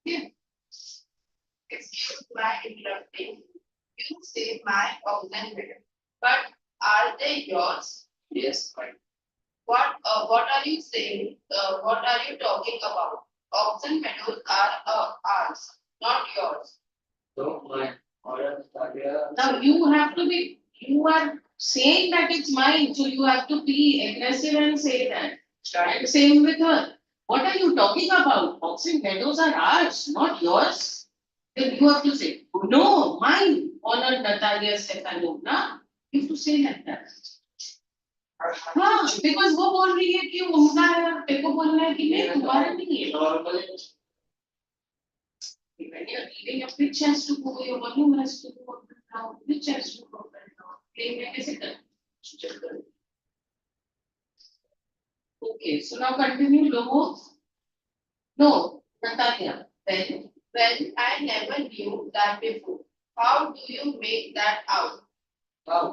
Okay. Excuse my interrupting. You say my oxen meadow, but are they yours? Yes, right. What are you saying? What are you talking about? Oxen meadows are ours, not yours. Don't mind. Order Now, you are saying that it's mine, so you have to be aggressive and say that. And same with her. What are you talking about? Oxen meadows are ours, not yours. Then you have to say, no, mine. Honor Natalia Stefanovna. You have to say like that. हाँ, because वो बोल रही है कि उनका है और तेरे को बोलना है कि नहीं तुम्हारा नहीं है. When you're reading, your pitch has to go, your volume has to go up and down, pitch has to go up and down. Playing में कैसे कर? Okay, so now continue, Lomo. No, Natalia. Then. Well, I never knew that before. How do you make that out? Now,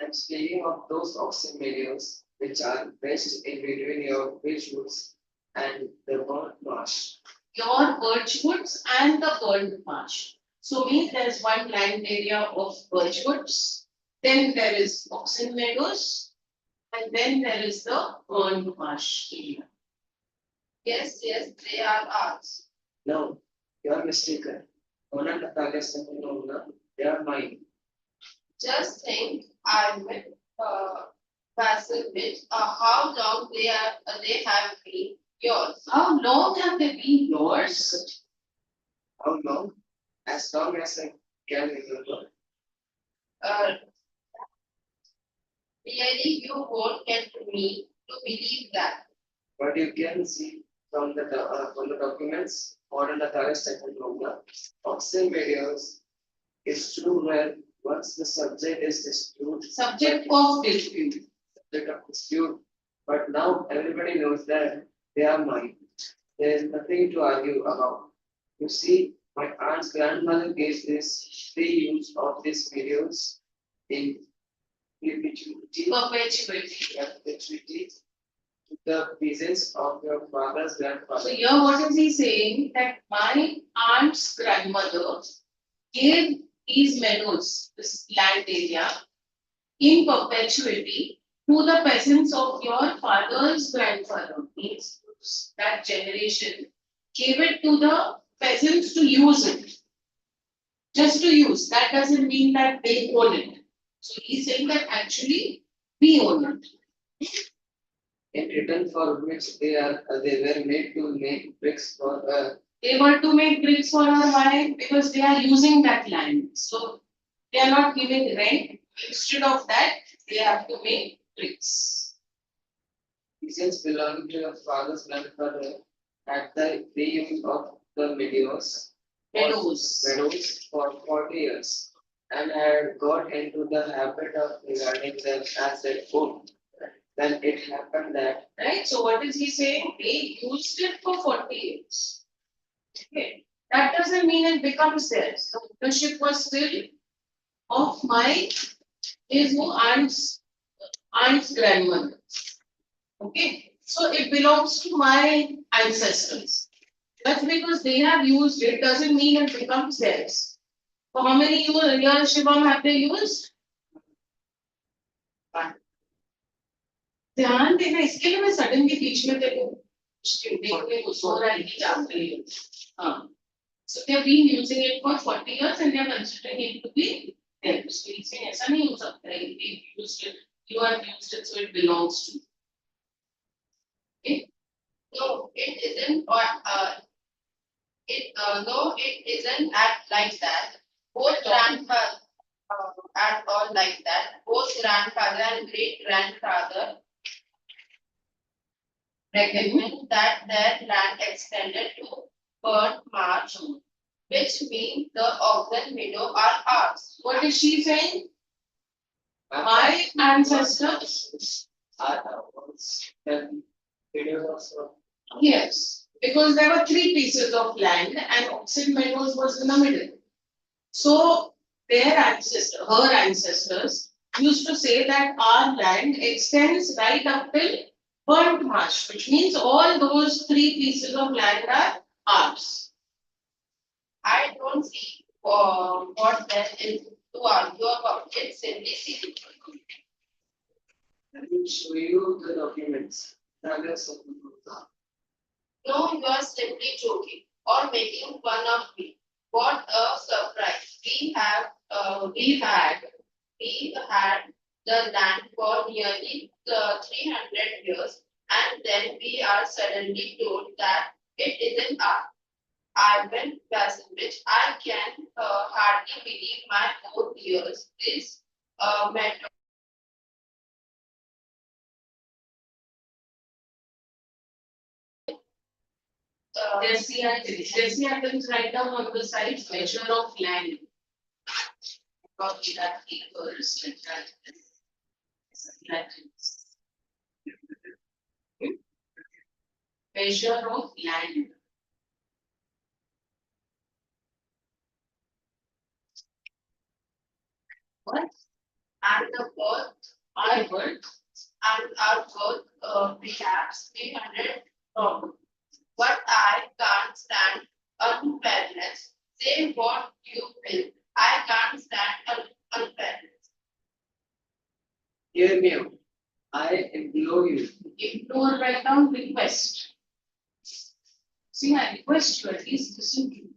I'm speaking of those oxen meadows which are best in between your visuals and the burnt marsh. Your birch woods and the burnt marsh. So means there is one land area of birch woods, then there is oxen meadows, and then there is the burnt marsh area. Yes, they are ours. No, you are mistaken. Honor Natalia Stefanovna, they are mine. Just think, I'm passive bit. How long they have been yours? How long have they been yours? How long? As long as I can remember. Uh, really, you won't get me to believe that. But you can see from the documents, Honor Natalia Stefanovna, oxen meadows is true where once the subject is dispute. Subject of dispute. Subject of dispute. But now everybody knows that they are mine. There is nothing to argue about. You see, my aunt's grandmother gave this free use of these videos in perpetuity Perpetuity. to the peasants of your father's So grandfather. here what is he saying? That my aunt's grandmother gave these meadows, this land area, in perpetuity to the peasants of your father's grandfather. Means that generation gave it to the peasants to use it. Just to use. That doesn't mean that they own it. So he's saying that actually we own it. In return for which they were made to make bricks for They were to make bricks for our why? Because they are using that land. So they are not giving rent. Instead of that, they have to make bricks. peasants belonging to your father's grandfather had the free use of the meadows for 40 years and had got into the habit of regarding them as their own. Then it happened that Right? So what is he saying? They used it for 40 years. Okay. That doesn't mean it becomes theirs. The ownership was still of my his aunt's grandmother. Okay. So it belongs to my ancestors. Just because they have used it doesn't mean it becomes theirs. So how many years Shivam have they used? ध्यान देना इसके लिए मैं suddenly बीच में तेरे को देखने को सो रहा है कि जान रही हूँ हाँ so they have been using it for 40 years and they are considering it to be theirs so इसमें ऐसा नहीं हो सकता है कि used it you have used it so it belongs to you. Okay? No, it isn't, or no, it isn't act like that. Both grandfather act all like that. Both grandfather and great grandfather recommend that their land extended to Burnt Marsh, which means the Ogden meadow are ours. What is she saying? My ancestors. are ours. Then videos also. Yes, because there were three pieces of land and Oxen Meadows was in the middle. So their ancestors, her ancestors, used to say that our land extends right up till Burnt Marsh, which means all those three pieces of land are ours. I don't see what there is to argue about. It's simply silly. I will show you the documents. Progress of the program. No, you are simply joking or making fun of me. What a surprise. We had the land for nearly 300 years and then we are suddenly told that it isn't our Ivan Vasilevich. I can hardly believe my own ears. This matter. Jesse happens right down on the side, measure of land. Copy that equals like that. Measure of land. What? And the birth, Our word. and our birth, perhaps 300 problems. But I can't stand unfairness. Say what you will. I can't stand unfairness. Hear me out. I implore you. Ignore right down request. See, I request you at least listen to me.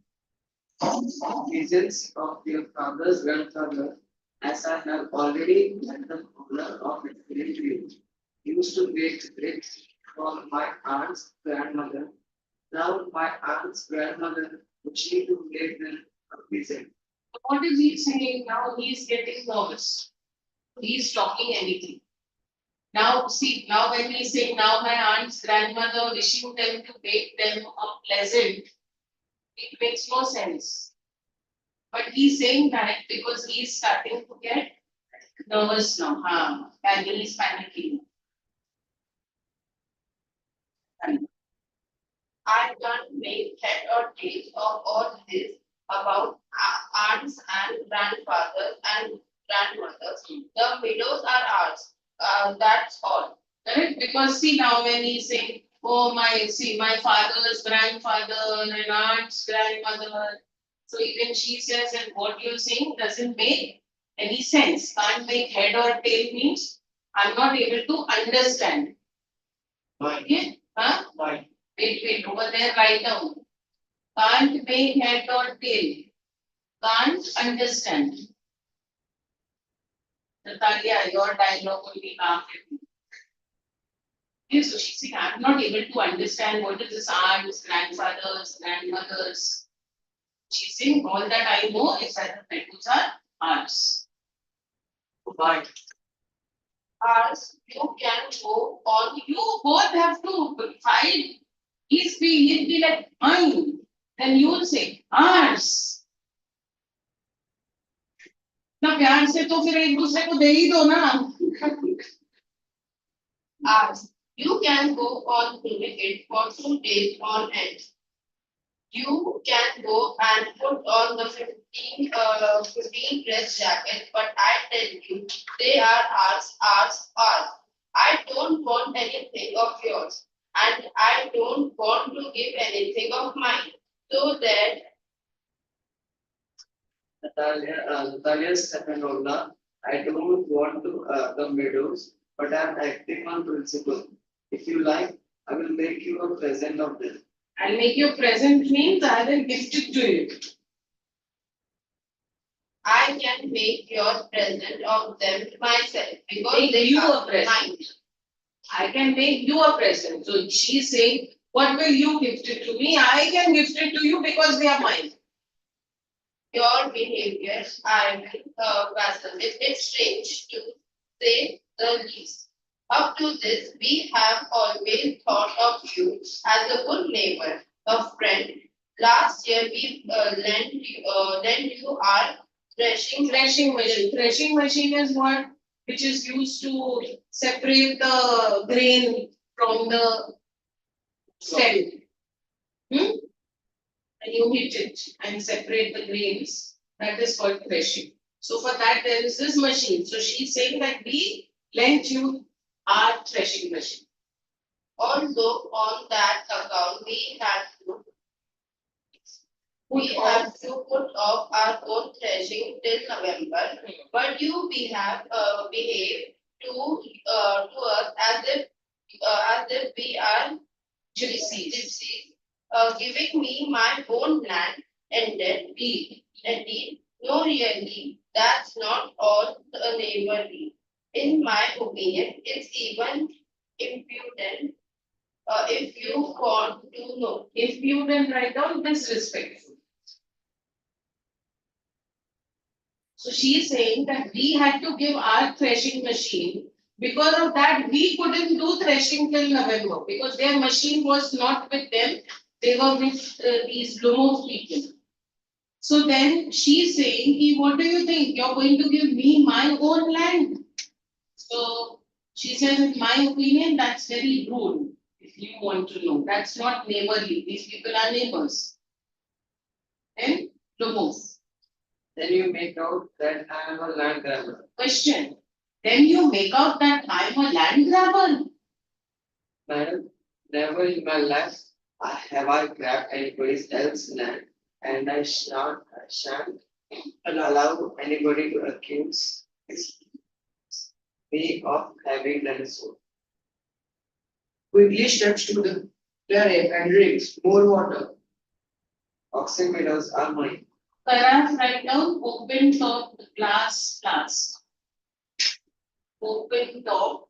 Peasants of your father's grandfather, as I have already had the honor of explaining to you, used to make bricks for my aunt's grandmother. Now my aunt's grandmother wishes to make them a peasant. What is he saying now? He is getting nervous. He is talking anything. Now, see, now when he is saying, now my aunt's grandmother wishing them to make them a pleasant, it makes no sense. But he's saying that because he's starting to get nervous now, and he's panicking. I can't make head or tail of all this about aunts and grandfathers and grandmothers. The widows are ours. That's all. Correct? Because see now when he's saying, oh my father's grandfather and aunt's grandmother, So even she says that what you're saying doesn't make any sense. Can't make head or tail means I'm not able to understand. Mind. Okay? Huh? Mind. Wait, over there, write down. Can't make head or tail. Can't understand. Natalia, your dialogue will be calm. Okay, so she's saying, I'm not able to understand what is this aunts, grandfathers, grandmothers. She's saying, all that I know is that the petals are ours. Mind. Ours, you can go on, you both have to fight. He'll be like mine. Then you will say, ours. ना प्यार से तो फिर एक दूसरे को दे ही दो ना. Ours. You can go on doing it for 2 days on end. You can go and put on the 15 dress jacket, but I tell you, they are ours, ours, ours. I don't want anything of yours, and I don't want to give anything of mine. So that Natalia's second Ola, I don't want to the meadows, but I'm acting on principle. If you like, I will make you a present of them. I'll make you a present means I will gift it to you. I can make your present of them myself because Make they you are a present. mine. I can make you a present. So she's saying, what will you gift it to me? I can gift it to you because they are mine. Your behavior, I will Vassal. It's strange to say the least. Up to this, we have always thought of you as a good neighbor, a friend. Last year, we lent you our threshing Threshing machine. Threshing machine is what? Which is used to separate the grain from the stem. And you hit it and separate the grains. That is called threshing. So for that there is this machine. So she's saying that we lent you our threshing machine. Although on that account we have to put off our own threshing till November, but we have behaved to us as if we are gypsies, giving me my own land, and then indeed, no, really, that's not all neighborly. In my opinion, it's even impudent. If you want to know. Impudent, write down disrespectful. So she is saying that we had to give our threshing machine. Because of that, we couldn't do threshing till November because their machine was not with them. They were with these Lumos people. So then she's saying, what do you think? You're going to give me my own land? So she says, in my opinion, that's very rude. If you want to know, that's not neighborly. These people are neighbors. Then Lumos. Then you make out that I am a land grabber. Question. Then you make out that I'm a land grabber. Madam, never in my life have I grabbed anybody else's land, and I shan't allow anybody to accuse me of having done so. Quickly steps to the terrace and drinks more water. Oxen meadows are mine. Karaf, write down open top glass flask. Open top,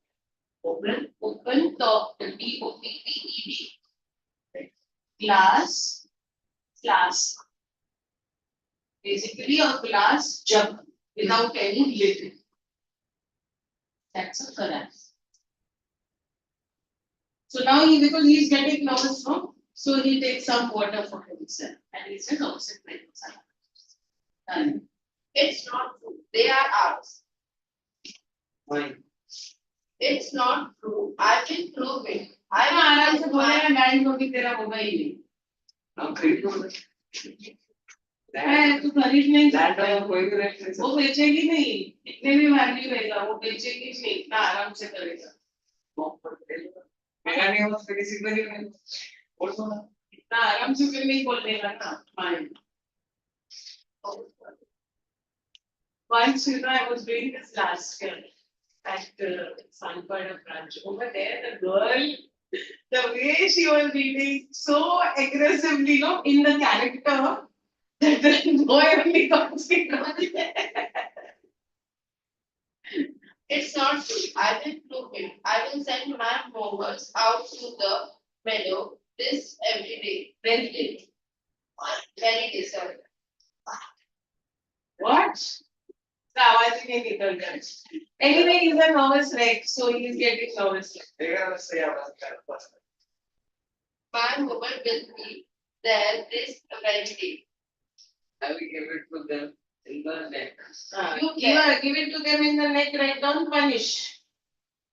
open top, TOPPED. Glass flask. Basically a glass jug without any lid. That's a karaf. So now because he's getting nervous, no? So he takes some water for himself and he says, oxen meadows are done. It's not true. They are ours. Mine. It's not true. I will prove it. आराम से बोलेगा daddy को भी तेरा होगा ही नहीं. Now create है तू खरीद नहीं land सकता. of कोई भी rent नहीं वो बेचेगी नहीं. इतने भी वैल्यू रहेगा वो बेचेगी नहीं. इतना आराम से करेगा. मेरा नहीं होगा किसी को नहीं बोल दो ना. इतना आराम से फिर नहीं बोल देगा ना. Mind. Once, I was doing this last year at Sanpada branch. Over there, the girl, the way she was reading so aggressively, in the character, that the boy only got sick. It's not true. I will prove it. I will send my movers out to the meadow this every day. Very late. Very day, sir. What? So I think I need to Anyway, he's a nervous wreck, so he's getting nervous. They're gonna say I was kind of person. My mover will be there this very day. I will give it to them in the neck. You Give it to them in the neck, right? Don't punish.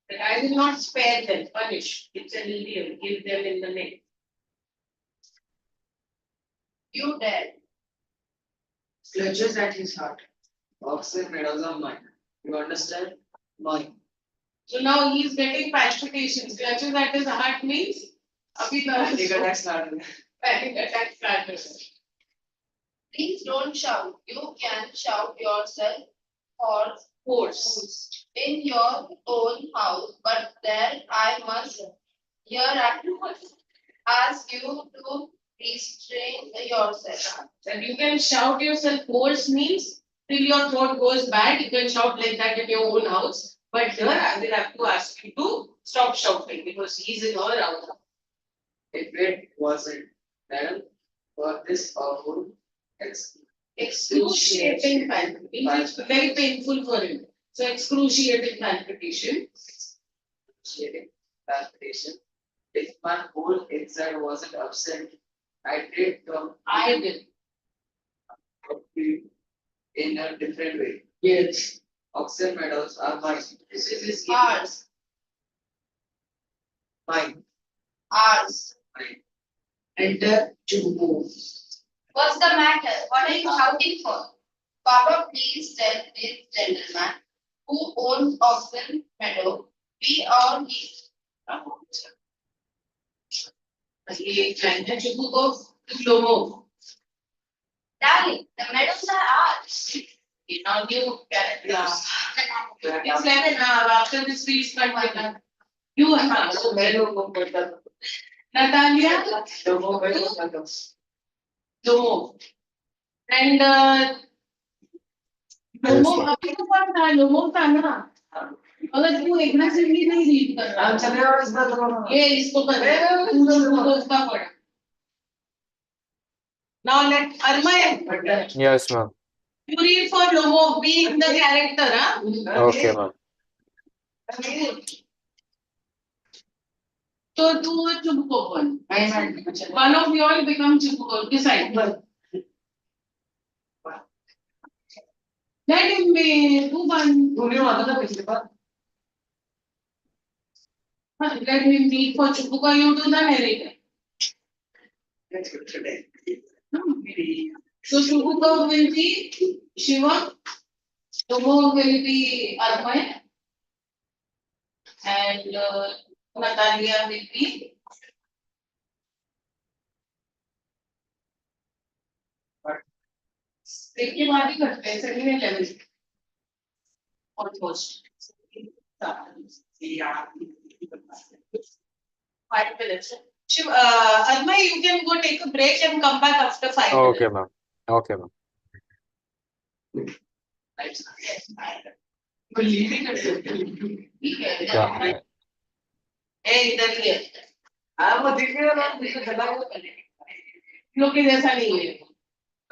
But I will not spare them, punish. It's an idiom, give them in the neck. You dare. Clutches at his heart. Oxen medals are mine. You understand? Mine. So now he's getting palpitations. Clutches at his heart means abhi Panic attack started. panic attack started. Please don't shout. You can shout yourself or force in your own house, but there I must hereafter ask you to restrain yourself. And you can shout yourself hoarse means till your throat goes bad, you can shout like that in your own house. But here I will have to ask you to stop shouting because he's in our house. If it wasn't then for this awful Excruciating palpitation. It's very painful for him. So excruciating palpitation. excruciating palpitation. If my whole inside wasn't upset, I did come I will. in a different way. Yes. Oxen medals are mine. This is his Ours. Mine. Ours. Mine. Enter to move. What's the matter? What are you shouting for? Papa, please tell this gentleman who owns Oxen Meadow, we all need. ये enter to go to slow move. Darling, the meadows are ours. Now new characters. Yeah. It's 11 now. After this, please continue. You have Natalia. Lomo. And Lomo, अभी तो कौन था? Lomo था ना? अगर तू aggressively नहीं read कर रहा, ये इसको कर रहा है, तू उसका पढ़. Now let Armay, Yes, ma'am. you read for Lomo, be in the character, huh? Okay, ma'am. So do Chupko one of you all become Chupko. Decide. Let him be. Do one. Let him read for Chupko. You do the narrator. Let's go today. So Chupko will be Shiva. Lomo will be Armay. And Natalia will be. देखिए बात ही करते हैं second level almost 5 minutes. Shiv, Armay, you can go take a break and come back after 5 minutes. Okay, ma'am. Okay, ma'am. ठीक है Yeah. ए इधर ही है I'm a different लोग के जैसा नहीं है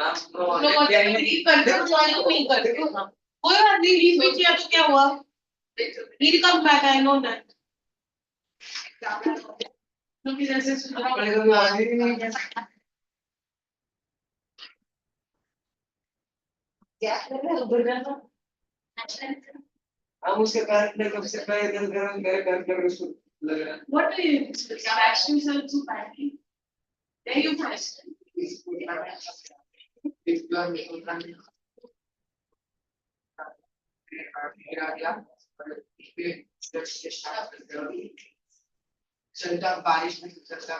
लोग अगर लीव करते हो ज्वाइन नहीं करते हो कोई बात नहीं लीव भी किया तो क्या हुआ he'll come back I know that लोग के जैसे सुधार क्या कर रहे हो उधर जाना हम उसके कारण कब से पहले कर उसको लग रहा है what are you actions are too badly there you first चलता बारिश में चलता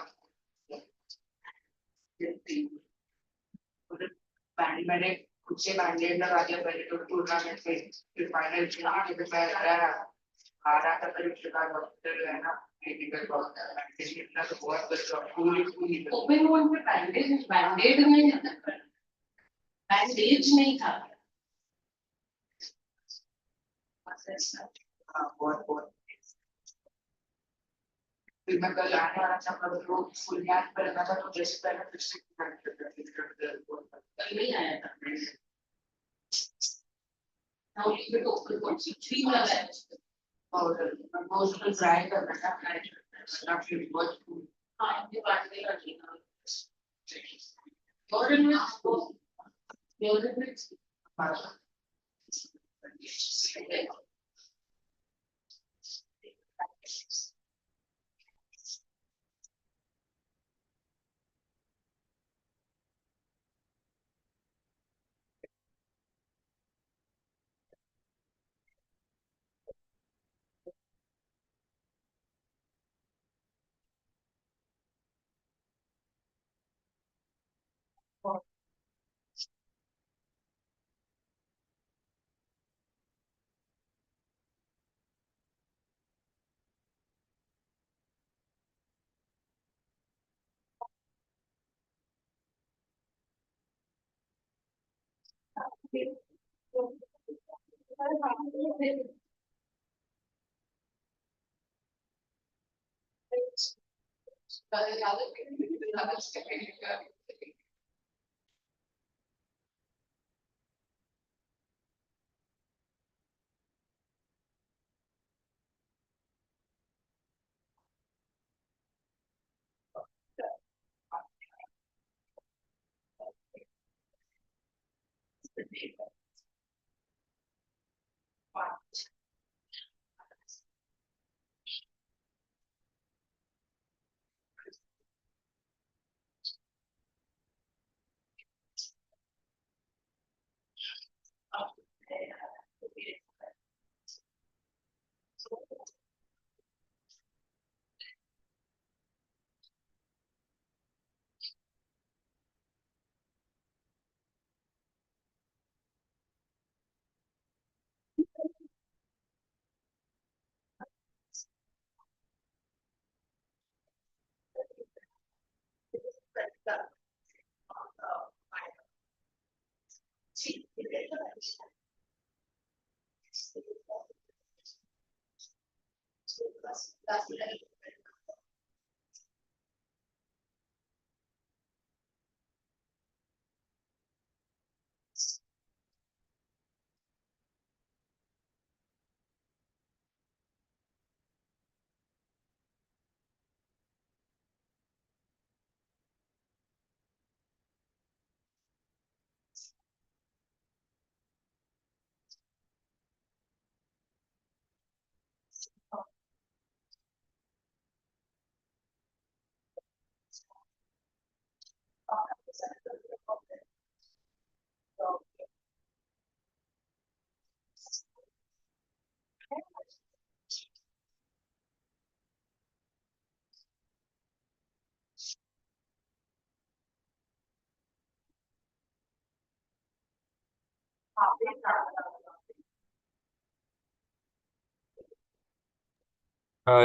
पानी मैंने उससे मैंडेट लगा दिया पहले तो टूर्नामेंट में फिर फाइनल चुना फिर मैं रहा हारा था फिर उसके बाद हॉस्पिटल गया ना क्रिटिकल प्रॉब्लम इतना तो बहुत बच्चा पूरी पूरी ओपन वोन पे बैंडेड में बैंडेज नहीं था। हाँ बहुत बहुत फिर मैं कल आने वाला था पर वो फुल मैच पर लगा था तो जैसे पहले फिर से कल नहीं आया था। Now you get open once you three वाला है। और मैं उसको ट्राई कर रहा था एक्चुअली बहुत हाँ ये बात नहीं करनी है। और इनमें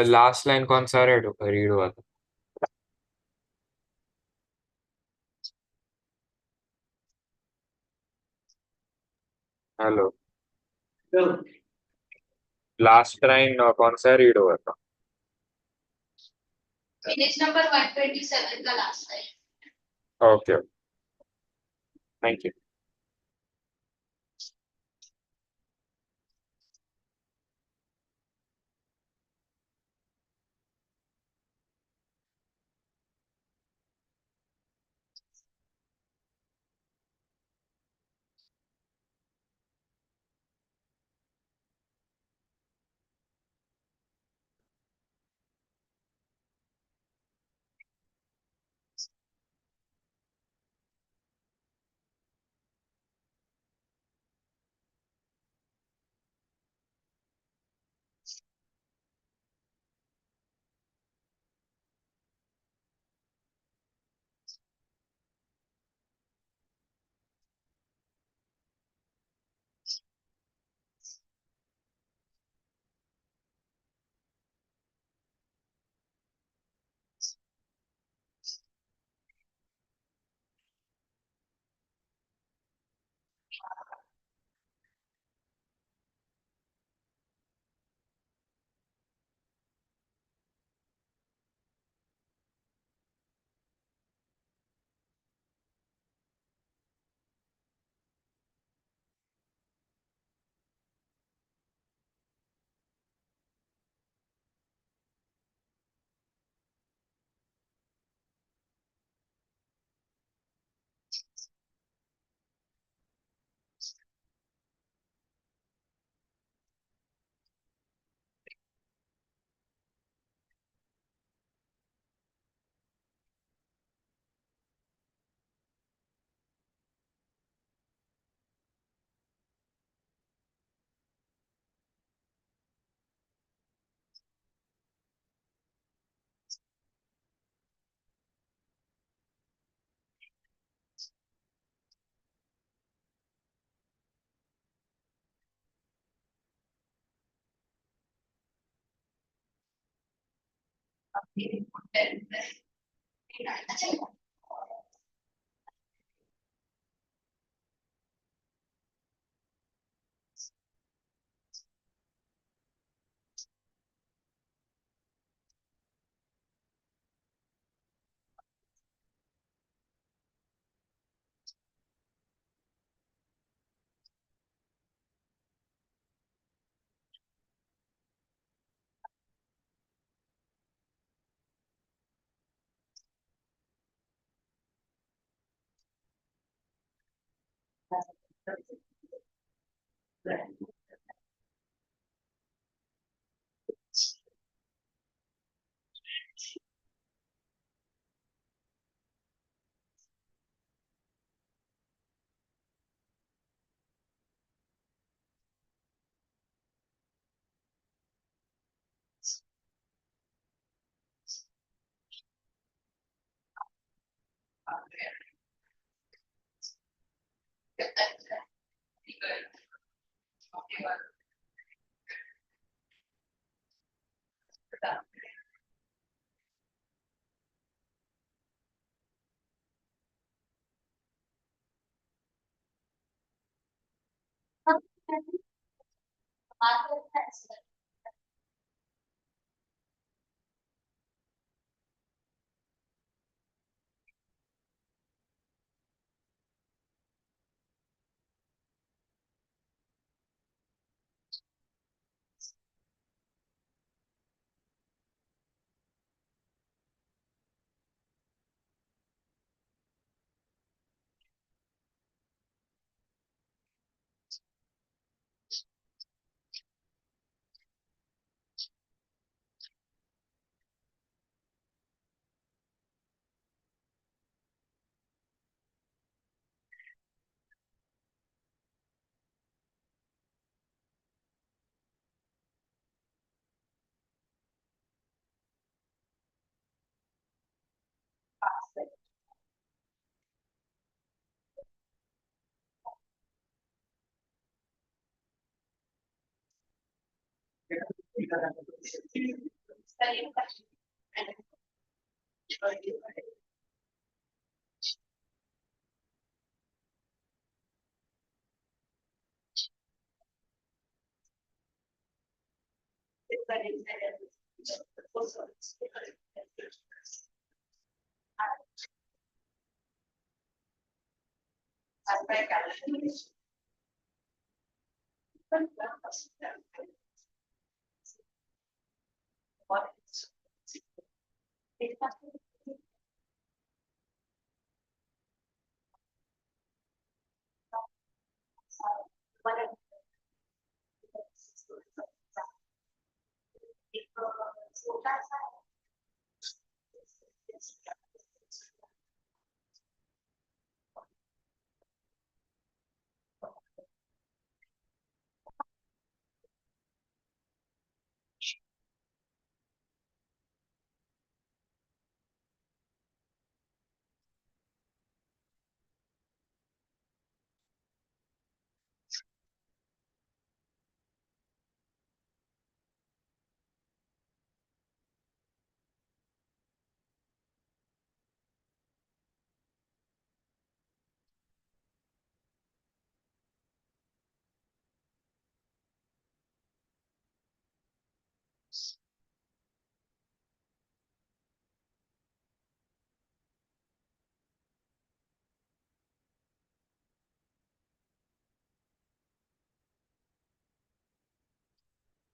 लास्ट लाइन कौन सा रीड हुआ था? हेलो, लास्ट लाइन कौन सा रीड हुआ था? पेज नंबर 127 का लास्ट है। Okay, thank you.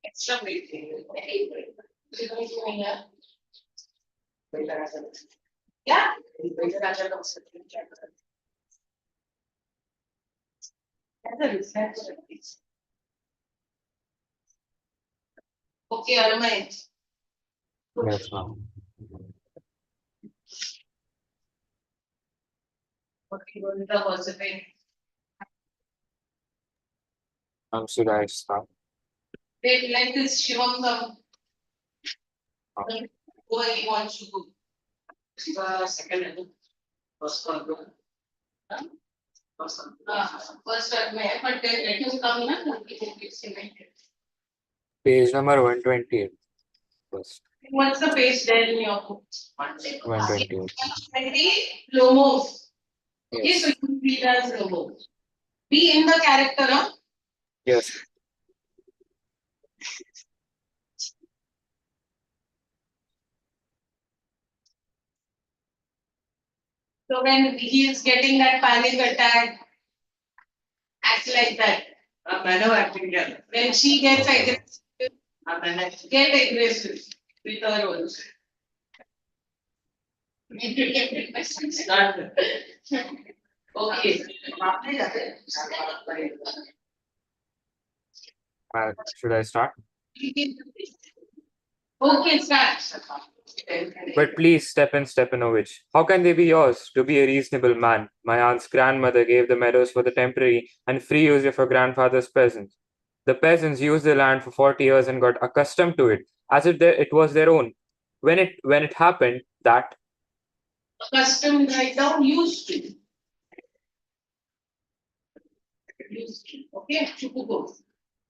extra weight. Very good. So you're doing here. Yeah. Okay, Aramay. Yes, ma'am. Okay, the positive. Should I start? Wait, let this Shivam come. Okay. Where he wants to go. Second, first one. First one. First, but then let him come now. Page number 128. First. What's the page there in your book? 128. 20 Lomos. Okay, so Yes. you read as Lomo. Be in the character, huh? Yes. So when he is getting that panic attack, act like that. मैंने acting किया. When she gets aggressive, मैंने get aggressive with her also. start. Okay. Should I start? Okay, start. But please, Stepan Stepanovich, how can they be yours? To be a reasonable man, my aunt's grandmother gave the meadows for the temporary and free use of her grandfather's peasants. The peasants used the land for 40 years and got accustomed to it, as if it was their own. When it happened that Custom write down used to. Used to. Okay, Chukuko.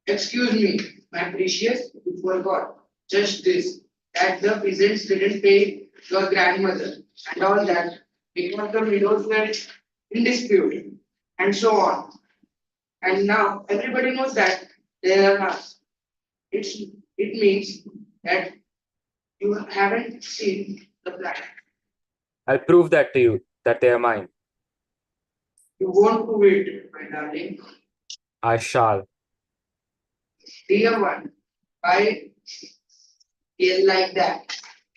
Excuse me, my precious, you forgot just this, that the peasants didn't pay your grandmother and all that because the widows were in dispute and so on. And now everybody knows that they are us. It means that you haven't seen the plan. I'll prove that to you, that they are mine. You won't do it, my darling. I shall. Dear one, I yell like that.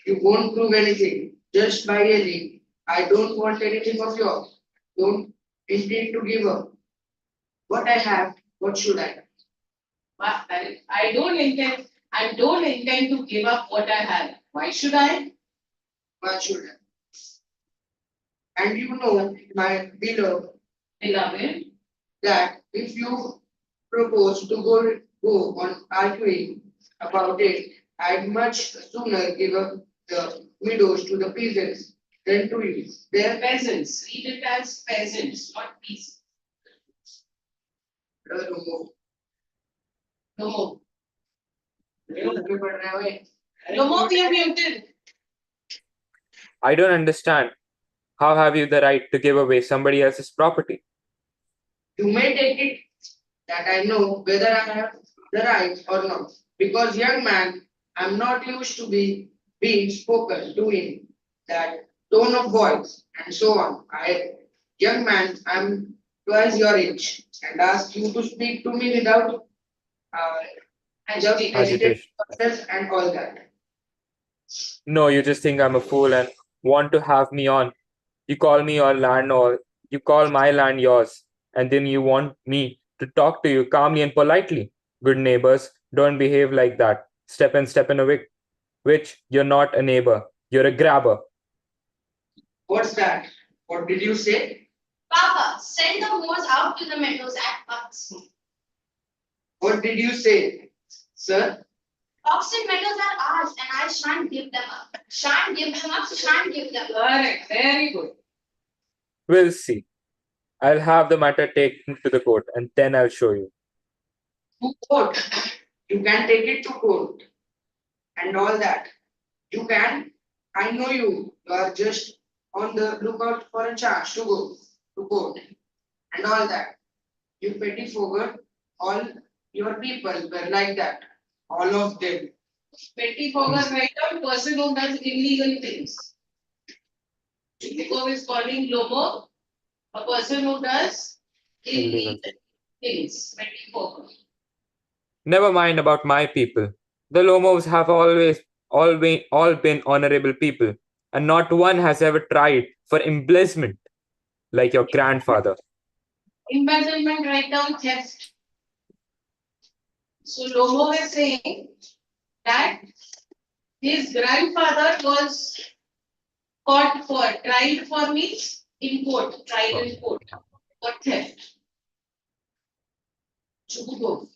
You won't prove anything. Just by yelling, I don't want anything of yours. Don't intend to give up. What I have, what should I? I don't intend to give up what I have. Why should I? What should I? And you know, my beloved, Beloved. that if you propose to go on arguing about it, I'd much sooner give up the widows to the peasants than to you. They're peasants. Read it as peasants, not peasants. No. No. Okay, but now, No more we are muted. I don't understand. How have you the right to give away somebody else's property? you may take it that I know whether I have the right or not. Because young man, I'm not used to be being spoken to in that tone of voice and so on. Young man, I'm twice your age and ask you to speak to me without just hesitate Agitation. yourself and all that. No, you just think I'm a fool and want to have me on. You call me your land or you call my land yours, and then you want me to talk to you calmly and politely. Good neighbors don't behave like that. Step in away. Which you're not a neighbor, you're a grabber. What's that? What did you say? Papa, send the moors out to the meadows at once. What did you say, sir? Fox and meadows are ours, and I shan't give them up. Shan't give them up, shan't give them up. Correct. Very good. We'll see. I'll have the matter taken to the court and then I'll show you. To court. You can take it to court and all that. You can. I know you. You are just on the lookout for a chance to go to court and all that. You petty forgot all your people were like that. All of them. Petty focus right down person who does illegal things. Chico is calling Lobo a person who does illegal Illegal. things. Petty focus. Never mind about my people. The Lomos have all been honorable people, and not one has ever tried for embezzlement like your grandfather. Embezzlement, write down theft. So Lomo is saying that his grandfather was tried for means in court, tried in court for theft. Chukugo.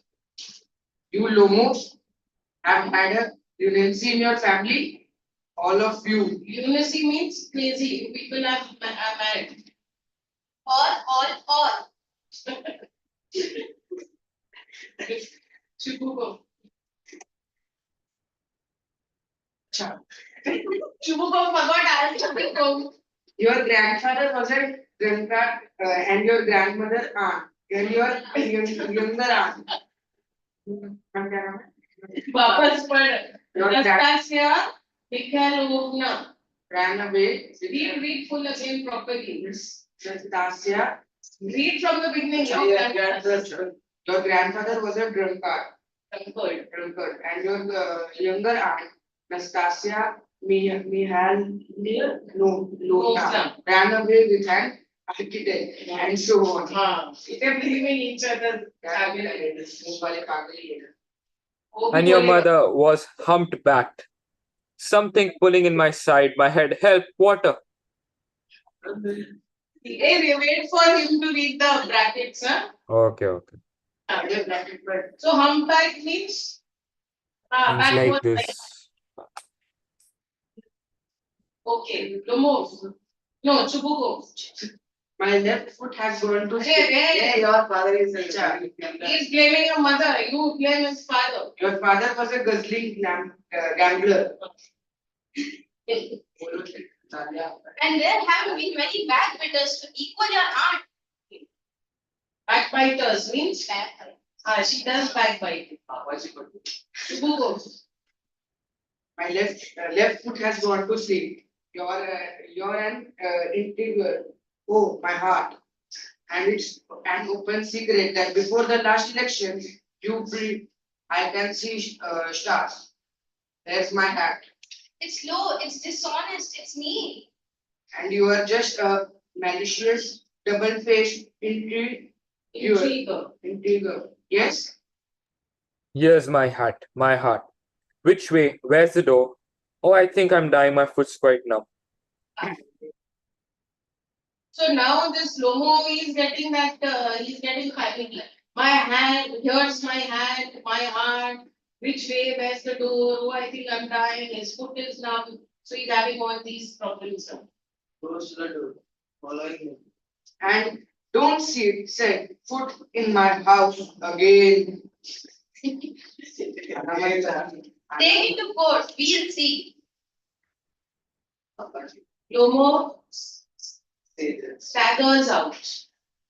You Lomos have had a lunacy in your family? All of you. Lunacy means crazy. You people are mad. All. Chukugo. Chukugo forgot Chukugo. Your grandfather was a drunkard and your grandmother aunt. And your younger aunt. वापस पढ़. Your dad Nastasia Mikhalovna. ran away. Read full again properly. Nastasia. Read from the beginning. Your grandfather was a drunkard. Drunkard. And your younger aunt, Nastasia Mihalovna, ran away with an architect and so on. They're believing each other. And your mother was humped backed. Something pulling in my side, my head. Help, water. Hey, wait for him to read the brackets, huh? Okay. So humpback means Things back like was this. okay. Lomo. No, Chubugo. My left foot has gone to Hey. your father is a child. He's blaming your mother. You blame his father. Your father was a guzzling gambler. And there have been many backbitters to equal your aunt. Backbiters means she does backbite. Chubugo. My left foot has gone to sleep. You're an integer. Oh, my heart. And it's an open secret that before the last election, you breathe. I can see stars. There's my hat. It's low, it's dishonest, it's mean. And you are just a malicious, double-faced Intriguer. intriguer. Yes? Here's my hat, my heart. Which way? Where's the door? Oh, I think I'm dying. My foot's quite numb. So now this Lomo is getting that he's getting panic. My hand, here's my hand, my heart. Which way? Where's the door? Oh, I think I'm dying. His foot is numb. So he's having all these problems now. Goes to the door, following him. And don't set foot in my house again. Take it to court, we'll see. Lomo staggers out.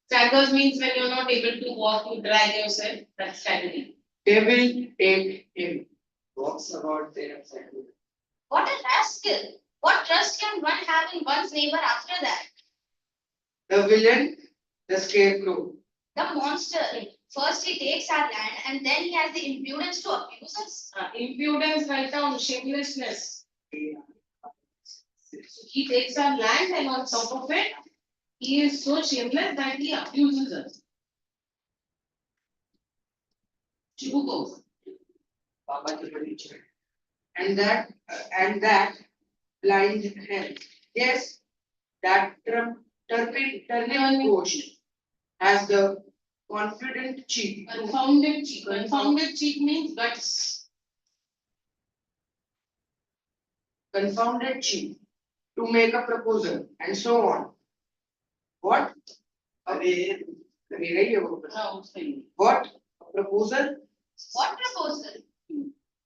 Staggers means when you're not able to walk, you drag yourself. That's staggering. They will take him. Walks about there. What a rascal! What trust can one have in one's neighbor after that? The villain, the scarecrow. The monster. First he takes our land and then he has the impudence to abuse us. Impudence, right down, shamelessness. He takes our land and on top of it, he is so shameless that he abuses us. Chubugo. And that blind hen. Yes, that turpid ghost has the confident cheek. Confounded cheek. Confounded cheek means guts. Confounded cheek to make a proposal and so on. What? What? A proposal? What proposal?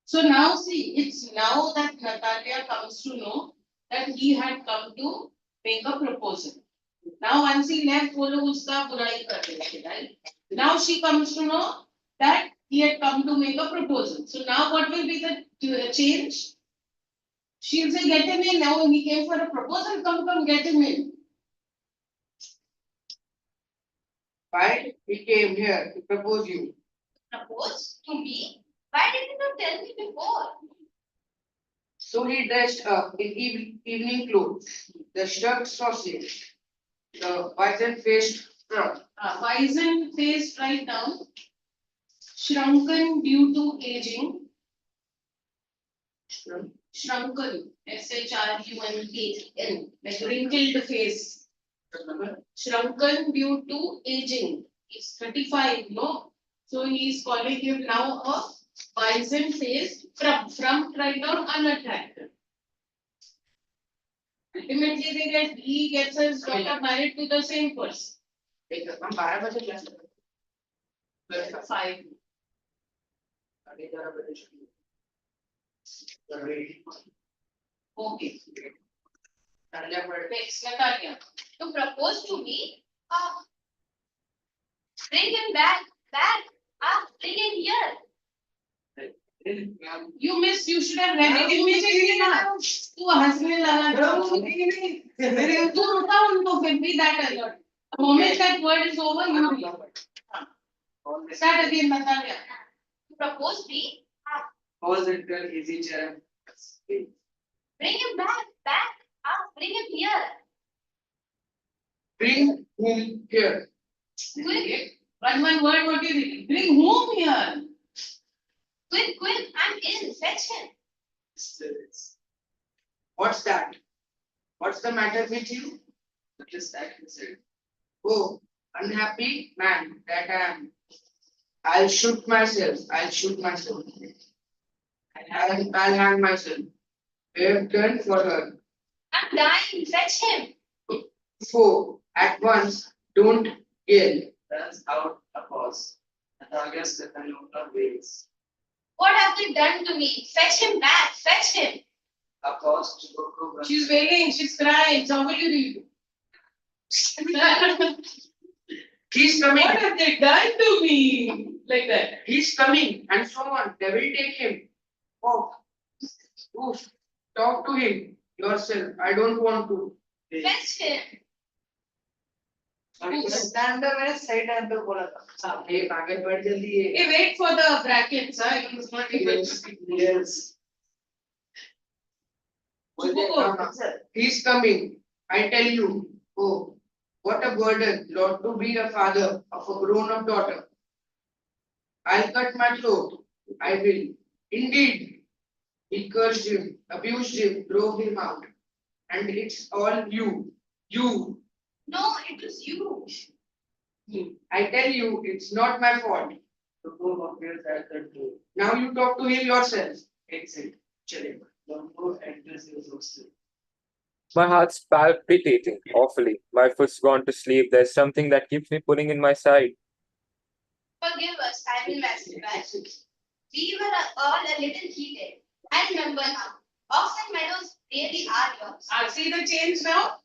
So now see, it's now that Natalia comes to know that he had come to make a proposal. Now once he left, वो लोग उसका बुराई कर रहे थे, right? Now she comes to know that he had come to make a proposal. So now what will be the change? She'll say, get him in. Now he came for a proposal, come, get him in. Why he came here to propose you? Propose to me? Why did you not tell me before? So he dressed up in evening clothes, the shirt sausage, the wizened faced front. Wizened face right down. Shrunken due to aging. Shrunken. Shrunken. Like wrinkled face. Shrunken due to aging. He's 35, no? So he's calling him now a wizened face from right down unattractive. Ultimately, he gets his daughter married to the same person. हम 12 बजे class 5. Okay. Next, Natalia. To propose to me? Bring him back. Bring him here. You missed, you should have read it immediately now. तू हंसने लगा तू रुका उनको फिर भी that alert. The moment that word is over, you read. Start again, Natalia. To propose me? Pause it girl easy chair. Bring him back. Bring him here. Bring him here. Quick, One word, what do you read? Bring whom here? quick, I'm in. Fetch him. What's that? What's the matter with you? What is that? He said. Oh, unhappy man that I am. I'll shoot myself. I'll hang myself. I have done for her. I'm dying. Fetch him. So, at once, don't yell. That's out a pause. Natalia Stefano waits. What have they done to me? Fetch him back. Fetch him. A pause to go. She's wailing, she's crying. So how will you read? He's coming. What have they done to me? Like that. He's coming. And so on. They will take him. Oh. Oof. Talk to him yourself. I don't want to. Fetch him. Stand up and side and बोला था. ये आगे बढ़ जल्दी ये. Hey, wait for the brackets, huh? It was not able to. Yes. He's coming. I tell you. Oh, what a burden, Lord, to be a father of a grown-up daughter. I'll cut my throat. I will. Indeed. He cursed him, abused him, drove him out. And it's all you. You. No, it was you. I tell you, it's not my fault. Now you talk to him yourself. Exit. Chale. Don't go address your hostel. My heart's palpitating awfully. My foot's gone to sleep. There's something that keeps me pulling in my side. Forgive us, I will masturbate. We were all a little heated. I remember now. Ox and meadows really are yours. See the change now?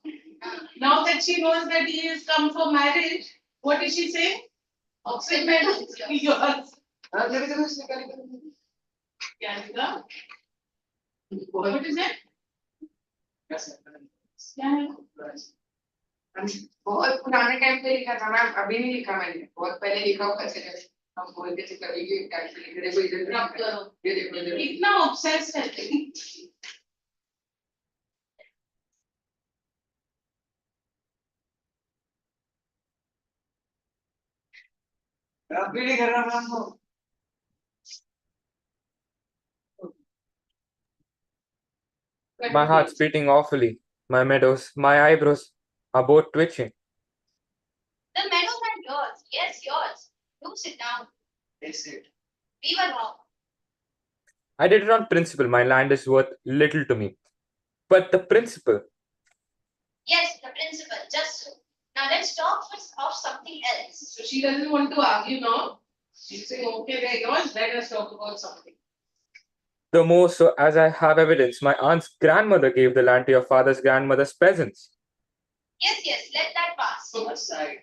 Now that she knows that he has come for marriage, what did she say? Oxford medal is yours. Yanika? What is it? बहुत पुराने time पे लिखा था ma'am अभी नहीं लिखा मैंने बहुत पहले लिखा हुआ है हम बोलते थे कभी भी टाइम पे लिख रहे कोई इधर ये देखो इधर इतना obsessed है अभी नहीं कर रहा मैम वो My heart's beating awfully. My meadows, my eyebrows are both twitching. The meadows are yours. Yes, yours. Do sit down. They said We were wrong. I did it on principle. My land is worth little to me. But the principle. Yes, the principal. Just so. Now let's talk of something else. So she doesn't want to argue now. She's saying, okay, they're yours, let us talk about something. The more so as I have evidence, my aunt's grandmother gave the land to your father's grandmother's peasants. Yes, let that pass. aside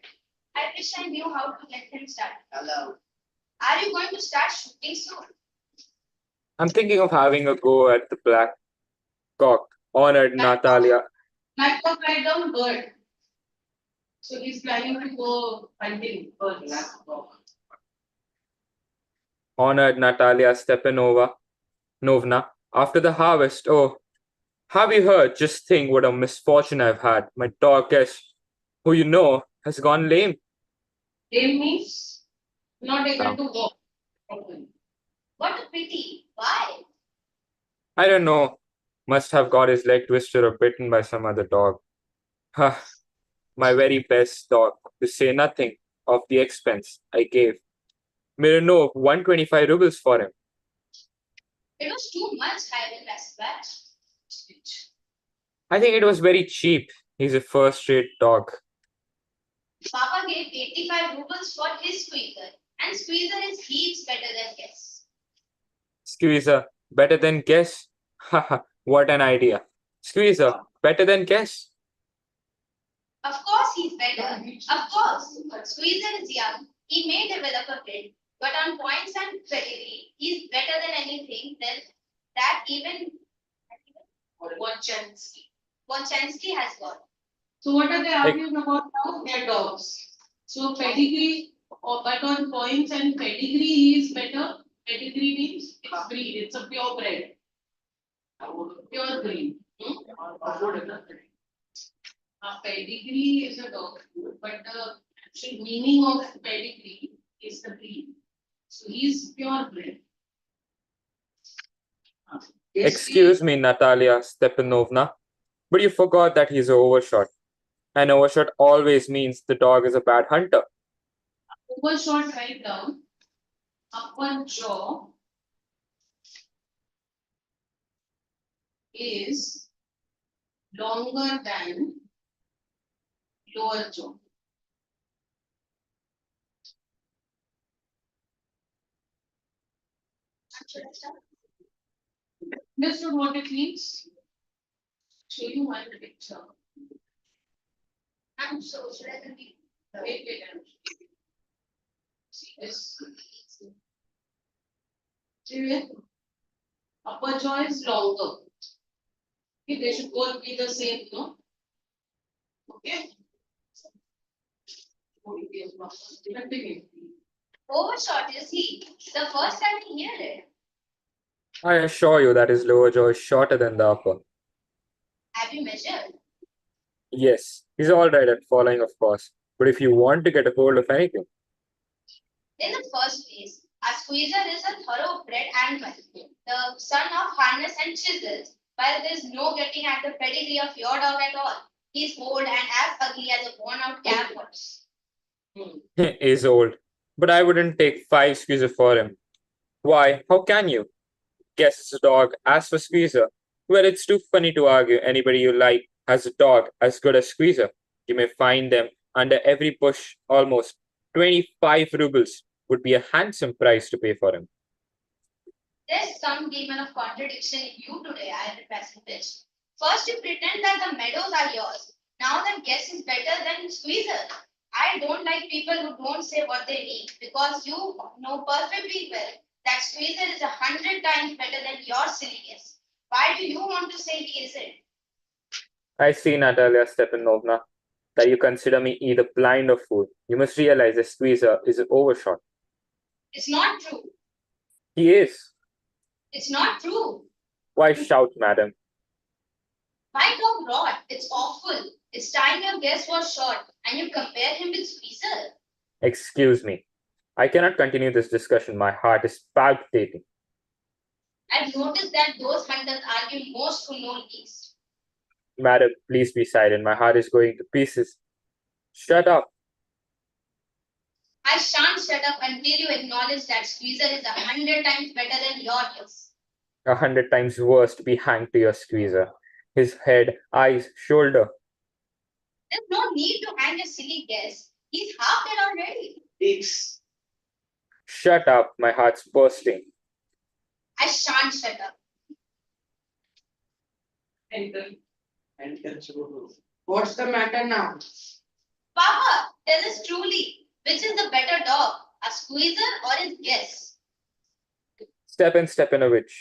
I wish I knew how to let him start. allowed. Are you going to start shooting soon? I'm thinking of having a go at the black cock, honored Natalia. Black cock write down bird. So he's planning to go hunting birds. Honored Natalia Novna, after the harvest, oh, have you heard? Just think what a misfortune I've had. My dog Kesh, who you know, has gone lame. Lame means not able Um, to walk properly. What a pity. Why? I don't know. Must have got his leg twisted or bitten by some other dog. Ha, my very best dog, to say nothing of the expense I gave. Mironov 125 rubles for him. It was too much, I will respect. I think it was very cheap. He's a first-rate dog. Papa gave 85 rubles for his squeezer, and squeezer is heaps better than guess. Squeezer, better than guess? Haha, what an idea. Squeezer, better than guess? Of course he's better. Of course. Squeezer is young. He may develop a bit, but on points and pedigree, he's better than anything that even Wojciechowski has got. So what are they arguing about now? Their dogs. So pedigree, but on points and pedigree is better. Pedigree means it's breed. It's a pure bred. Pure breed. A pedigree is a dog, but the actual meaning of pedigree is the breed. So he's pure bred. Excuse me, Natalia Stepanovna, but you forgot that he's overshot. An overshot always means the dog is a bad hunter. Overshot right down. Upper jaw is longer than lower jaw. Understood what it means? Show you one picture. I'm so should I continue? Wait. See this. See here? Upper jaw is longer. Okay, they should both be the same, no? Okay. Continue. Overshot is he. The first time he hear it. I assure you that his lower jaw is shorter than the upper. Have you measured? Yes, he's alright at following, of course, but if you want to get a hold of anything, In the first place, a squeezer is a thoroughbred animal, the son of harness and chisels, while there is no getting at the pedigree of your dog at all. He's old and as ugly as a worn-out cab horse. he's old. But I wouldn't take 5 squeezer for him. Why? How can you? Guess it's a dog. As for squeezer, well, it's too funny to argue. Anybody you like has a dog as good as squeezer. You may find them under every bush almost. 25 rubles would be a handsome price to pay for him. There's some demon of contradiction in you today, I request this. First, you pretend that the meadows are yours. Now the guess is better than squeezer. I don't like people who don't say what they mean because you know perfectly well that squeezer is 100 times better than your silly guess. Why do you want to say he isn't? I see, Natalia Stepanovna, that you consider me either blind or fool. You must realize the squeezer is an overshot. It's not true. He is. It's not true. Why shout, madam? My dog rot. It's awful. It's time your guess was short and you compare him with squeezer. Excuse me. I cannot continue this discussion. My heart is palpitating. I've noticed that those hunters argue most who know least. Madam, please be silent. My heart is going to pieces. Shut up. I shan't shut up until you acknowledge that squeezer is 100 times better than your guess. 100 times worse to be hanged to your squeezer. His head, eyes, shoulder. There's no need to hang a silly guess. He's half dead already. It's Shut up. My heart's bursting. I shan't shut up. and what's the matter now? Papa, tell us truly, which is the better dog, a squeezer or his guess? Stepanovich,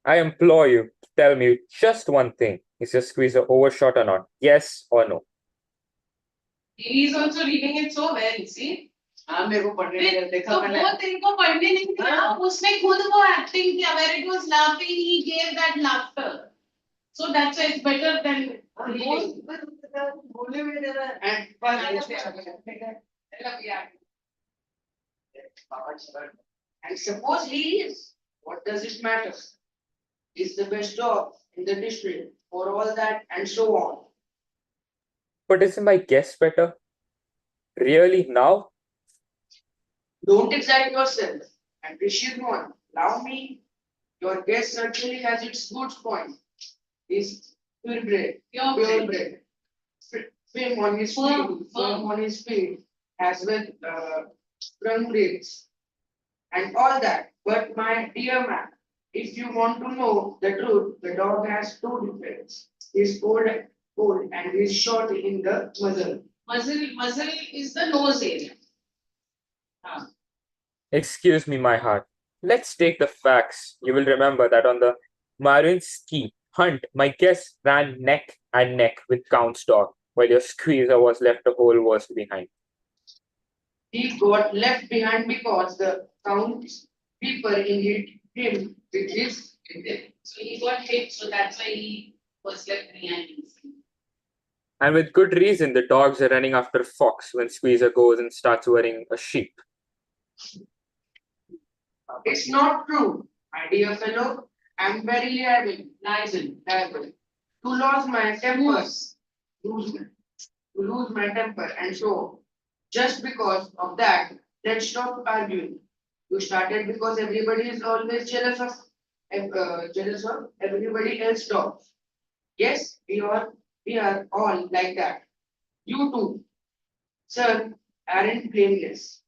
I implore you to tell me just one thing. Is your squeezer overshot or not? Yes or no? He is also reading it so well, see? हाँ मेरे को पढ़ने नहीं देखा तो मैंने वो तेरे को पढ़ने नहीं दिया, हाँ। उसने खुद वो एक्टिंग किया, where it was laughing, he gave that laughter. So that's why it's better than बोलने में दे रहा है And suppose he is, what does it matter? He's the best dog in the district for all that and so on. But isn't my guess better? Really now? Don't excite yourself and receive one. Allow me. Your guess certainly has its good point. He's purebred, purebred. Swim on his feet, swim on his feet, as well sprung legs and all that. But my dear man, if you want to know the truth, the dog has two defects. He's cold and he's short in the muzzle. muzzle is the nose area. Excuse me, my heart. Let's take the facts. You will remember that on the Marinsky hunt, my guest ran neck and neck with Count's dog, while your squeezer was left a whole worse behind. He got left behind because the count's keeper hit him with his So he got hit, so that's why he was left behind. And with good reason, the dogs are running after Fox when Squeezer goes and starts worrying a sheep. It's not true, my dear fellow. I'm very liable to lose my temper, lose my temper, and so just because of that, let's stop arguing. You started because everybody is always jealous of everybody else dogs. Yes, we are all like that. You too, sir, aren't blameless.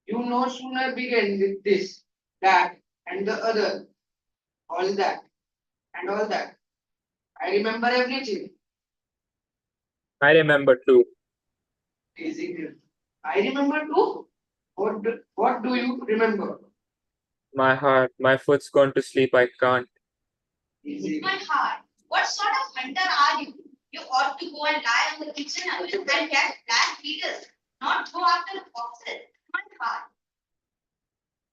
You no sooner begin with this, that, and the other, all that, and all that. I remember everything. I remember too. I remember too. What do you remember? My heart, my foot's gone to sleep, I can't. My heart, what sort of hunter are you? You ought to go and lie on the kitchen and catch black beetles, not go after foxes. My heart.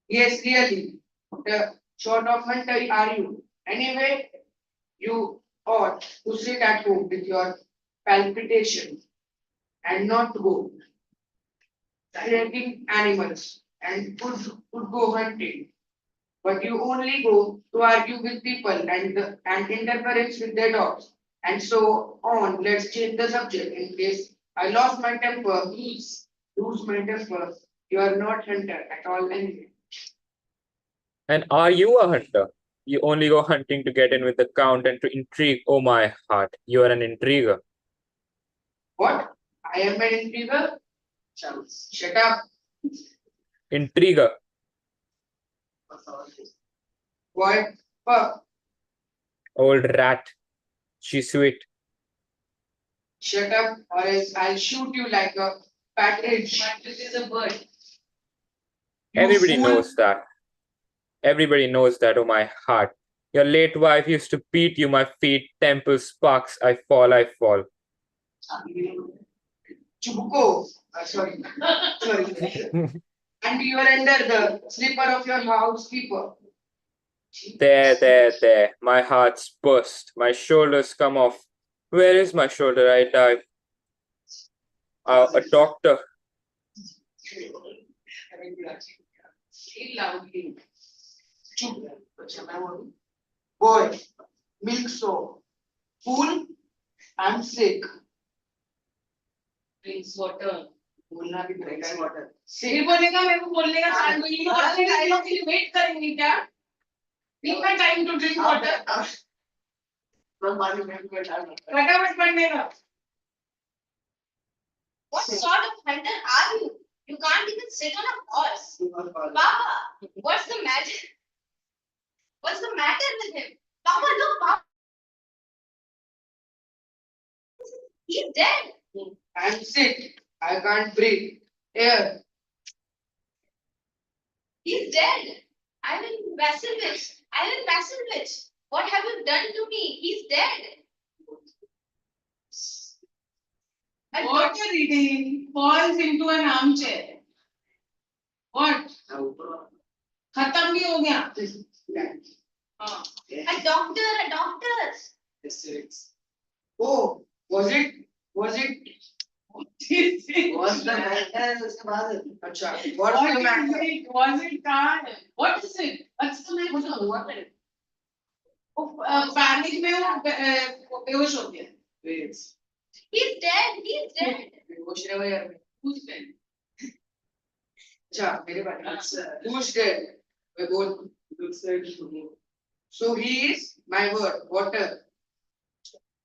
Yes, really. The sort of hunter are you? Anyway, you ought to sit at home with your palpitation and not go tracking animals and could go hunting. But you only go to argue with people and interference with their dogs. And so on. Let's change the subject in case I lost my temper. Lose my temper. You are not hunter at all anyway. And are you a hunter? You only go hunting to get in with the count and to intrigue. Oh, my heart, you are an intriguer. What? I am an intriguer? Shut up. Intriguer. What? Fuck. Old rat. She's sweet. Shut up or else I'll shoot you like a partridge. Partridge is a bird. You Everybody fool. knows that. Everybody knows that, oh my heart. Your late wife used to beat you, my feet, temples, sparks, I fall, I fall. Chubuko. Sorry. And you are under the slipper of your housekeeper. There. My heart's burst. My shoulders come off. Where is my shoulder? I dive. A doctor. Say loudly. Boy, milk so. Fool, I'm sick. Drinks water. बोलना भी पड़ेगा water. ये बोलेगा मेरे को बोलने का time नहीं है, और फिर डायलॉग के लिए वेट करेंगे क्या? Need my time to drink water. फटाफट पढ़ने का. What sort of hunter are you? You can't even sit on a horse. Papa, what's the matter? What's the matter with him? Papa, look, Papa. He's dead. I'm sick. I can't breathe. Air. He's dead. Ivan Vassilevich, what have you done to me? He's dead. What you're reading falls into an armchair. खत्म भी हो गया हाँ A doctor, a doctor. Oh, was it? Was the matter? उसके बाद अच्छा. What's the matter? Was it car? What is it? What's the matter? What is it? Panic में वो बेहोश हो गया Wait. He's dead, he's dead. बेहोश रहे हो यार. Who's dead? अच्छा मेरे पास. Who's dead? मैं बोल. Looks like so he is my word. Water.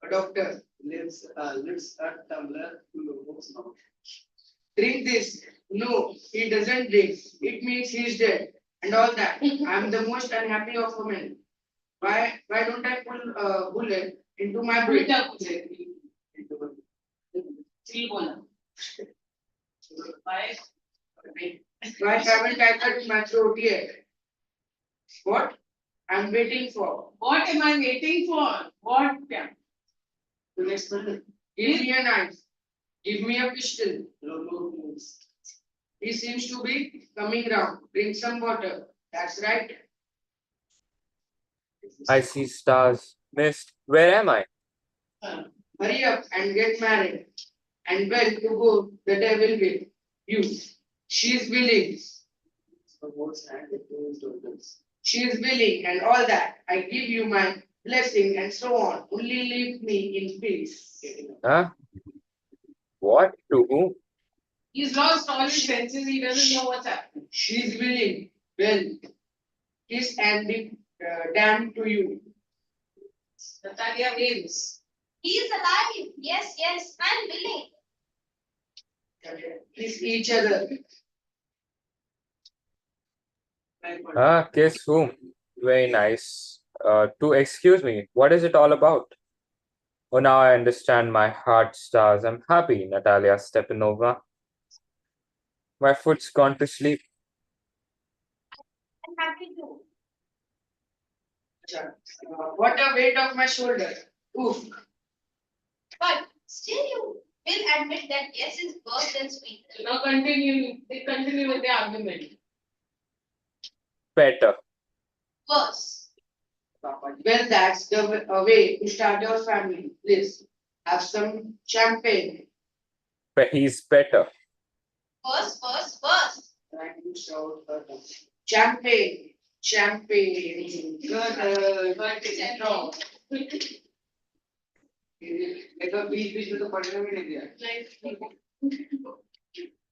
A doctor lives a tumbler to Lobo's mouth. Drink this. No, he doesn't drink. It means he's dead. And all that. I'm the most unhappy of women. Why don't I pull a bullet into my brain? उल्टा पूछे three बोला Why haven't I cut my throat yet? What? I'm waiting for. What am I waiting for? What? The next one. Give me a knife. Give me a pistol. He seems to be coming round. Drink some water. That's right. I see stars. Mist, where am I? Hurry up and get married. And well to go the devil with you. She's willing. She is willing and all that. I give you my blessing and so on. Only leave me in peace. Huh? What? To whom? He's lost all his senses. He doesn't know what's happening. She's willing. Well, kiss and be damned to you. Natalia wins. He's alive. Yes, yes, I'm willing. Kiss each other. Ah, kiss whom? Very nice. To excuse me, what is it all about? Oh, now I understand my heart stars. I'm happy, Natalia Stepanova. My foot's gone to sleep. I'm happy too. What a weight off my shoulder. Oof. But still you will admit that yes is worse than sweet. Now they continue with the argument. Better. Worse. Well, that's the way to start your family. Please have some champagne. But he's better. Worse, worse, worse. Trying to shout champagne. Champagne. Good. But it's wrong. देखो बीच में तो पढ़ने में नहीं दिया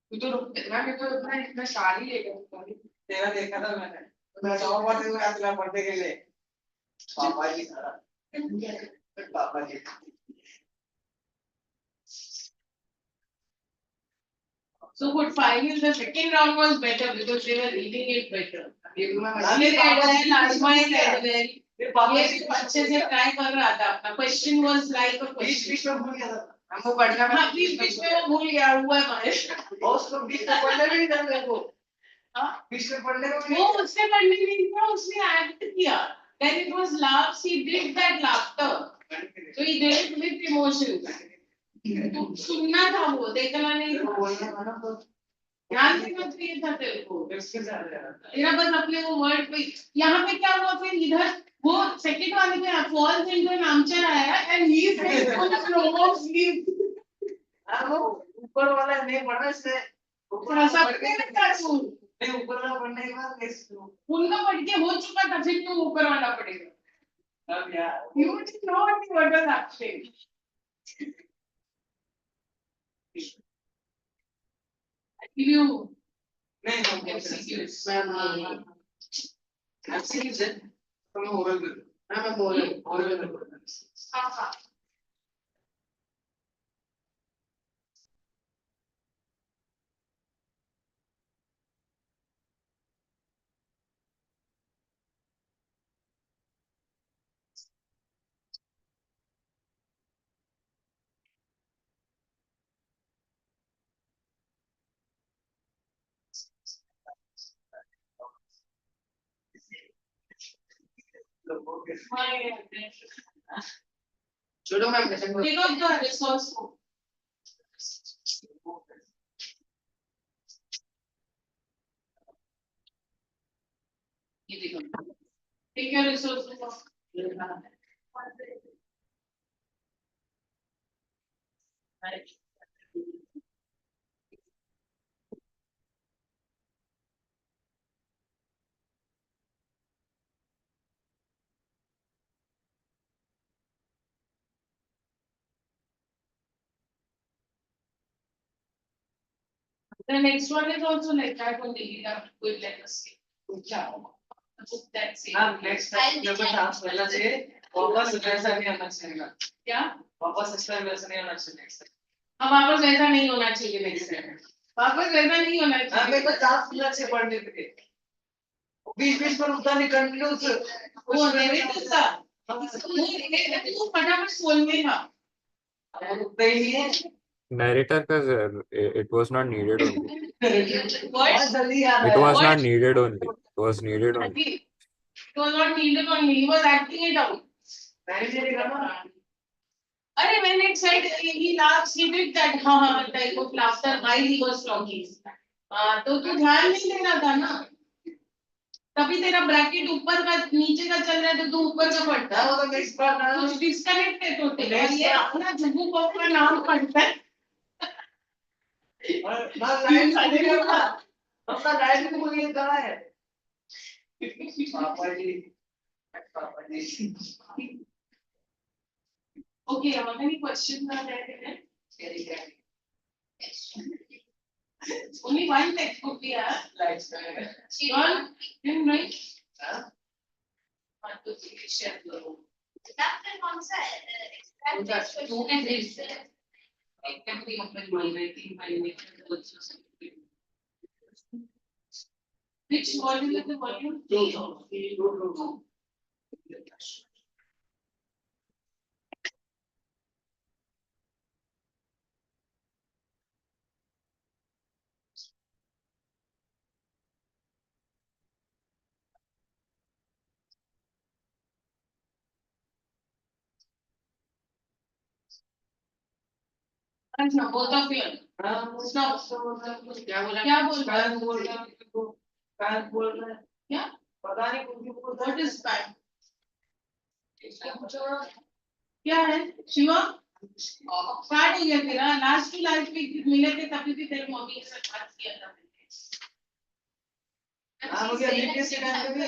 तू तो मैं तो इतना सारी लेकर तेरा देखा था मैंने मैं 100 बार देखो अगला पढ़ने के लिए पापा जी सारा पापा जी So good. Finally, the second round was better because they were reading it better. ये मैं अच्छे से ट्राई कर रहा था अपना क्वेश्चन वाज लाइक अ बीच क्वेश्चन बीच में भूल गया था हमको पढ़ना हाँ बीच में वो भूल गया हुआ है हमारे उसको बीच में पढ़ने भी नहीं था मेरे को हाँ बीच में पढ़ने को वो उससे पढ़ने के लिए था उसने एक्ट किया then it was laughs he did that laughter so he did it with emotion तो सुनना था वो देखना नहीं था बोलने वाला तो ध्यान देना चाहिए था तेरे को इसके साथ तेरा बस अपने वो वर्ड पे यहाँ पे क्या हुआ फिर इधर वो सेकंड वाले में फॉल्स इनटू एन आर्मचेयर आया and he is full sleep वो ऊपर वाला नहीं पढ़ना इसने ऊपर सबके लगता है नहीं ऊपर वाला पढ़ने के बाद नेक्स्ट उनका पढ़ के हो चुका था फिर तो ऊपर वाला पढ़ेगा अब यार you didn't know what was happening I give you नहीं हम MCQs. एक्चुअली से हम ओरल ना मैं ओरल हाँ हाँ. छोड़ो ma'am second Pick up the resource book. ये देखो take your resources of right. The next one is also like that only. You have to put like a same. That's it. Next time dance करना चाहिए वापस वैसा नहीं होना चाहिए क्या वापस इस टाइम वैसा नहीं होना चाहिए नेक्स्ट अब वापस वैसा नहीं होना चाहिए नेक्स्ट टाइम वापस वैसा नहीं होना टाइम चाहिए मेरे को डांस करना चाहिए पढ़ने के लिए बीच बीच में रुकता नहीं कंटिन्यूस वो नहीं करता तू फटाफट बोल में था रुकता ही नहीं है Narrator, because it was not needed only. बहुत जल्दी याद It आया was What? not needed only. It was needed only. It was not needed only. He was acting it out. मैंने नहीं कहा अरे when it said he laughs, he did that type of laughter while he was talking. तो तू ध्यान नहीं दे रहा था ना तभी तेरा ब्रैकेट ऊपर का नीचे का चल रहा है तो तू ऊपर का पढ़ता है वो तो नेक्स्ट बार ना कुछ डिस्कनेक्टेड होते हैं और ये अपना जुगू को अपना नाम पढ़ता है ना लाइन नहीं करना अपना लाइन को ये कहा है पापा जी Okay, how many questions are there in it? very good Only one textbook we have. Lights One, didn't write. हाँ One, two, three, share the room. That कौन सा है? Two and three. It can be open migrating by nature also. Which volume is the volume? Two. No, both of you. Stop. क्या बोल रहा है? Pan बोल रहा है पैन बोल रहा है क्या? पता नहीं कौन सी बोल रहा What is span? है क्या है? शिवा? स्टार्ट हो गया तेरा लास्ट टू लास्ट वीक मिले थे तभी भी तेरे मम्मी के साथ बात किया था हाँ मुझे बीपीएस के टाइम पे भी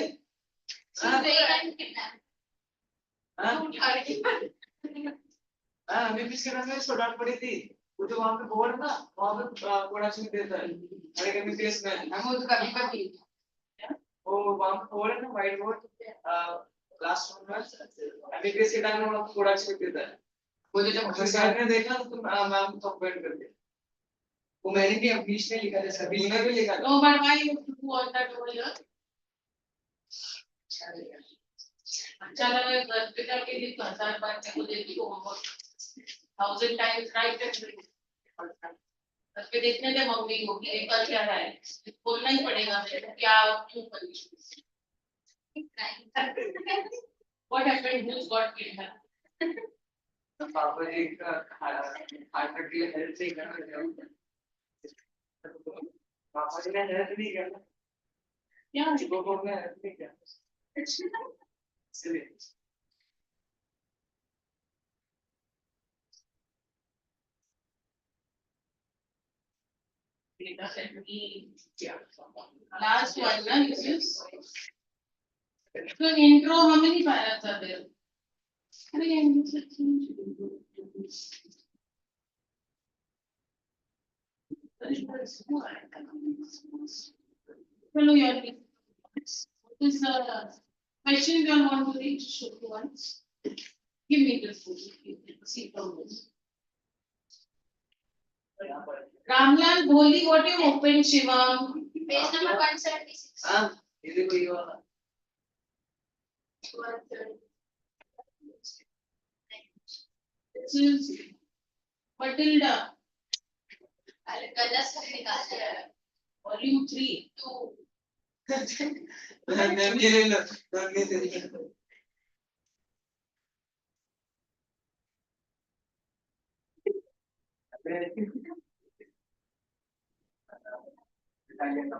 हाँ बीपीएस के टाइम में इसको डांट पड़ी थी वो जो वहाँ पे बोर्ड ना वहाँ पे प्रोडक्शन देता है अरे कभी बीपीएस में हम वो तो कभी वो वहाँ पे बोर्ड है ना व्हाइट बोर्ड लास्ट वन में बीपीएस के टाइम में वहाँ पे प्रोडक्शन देता है वो जब सर ने देखा तो मैम को कंप्लेंट कर दिया वो मैंने भी बीच में लिखा था सभी ने भी लिखा no but why you do all that over here अच्छा लगा हॉस्पिटल के लिए 1000 बार को देखी होमवर्क 1000 टाइम्स राइट एंड उसके देखने दे मम्मी को कि ये कर क्या रहा है बोलना ही पड़ेगा मेरे को क्या क्यों करी what happened who got killed पापा जी का हार्ट के लिए हेल्प नहीं करना पापा जी ने हेल्प नहीं करना क्या को ने हेल्प नहीं करना इसलिए last one na this is so intro how many paragraphs are there Hello, your this question you want to read show me once. Give me this book. See from this. Ramlal Bholi, what you open Shiva? Page number 176. हाँ ये देखो ये वाला This is Matilda, गलत सब निकाल दिया है। volume 3. नमी ले लो नमी ले लो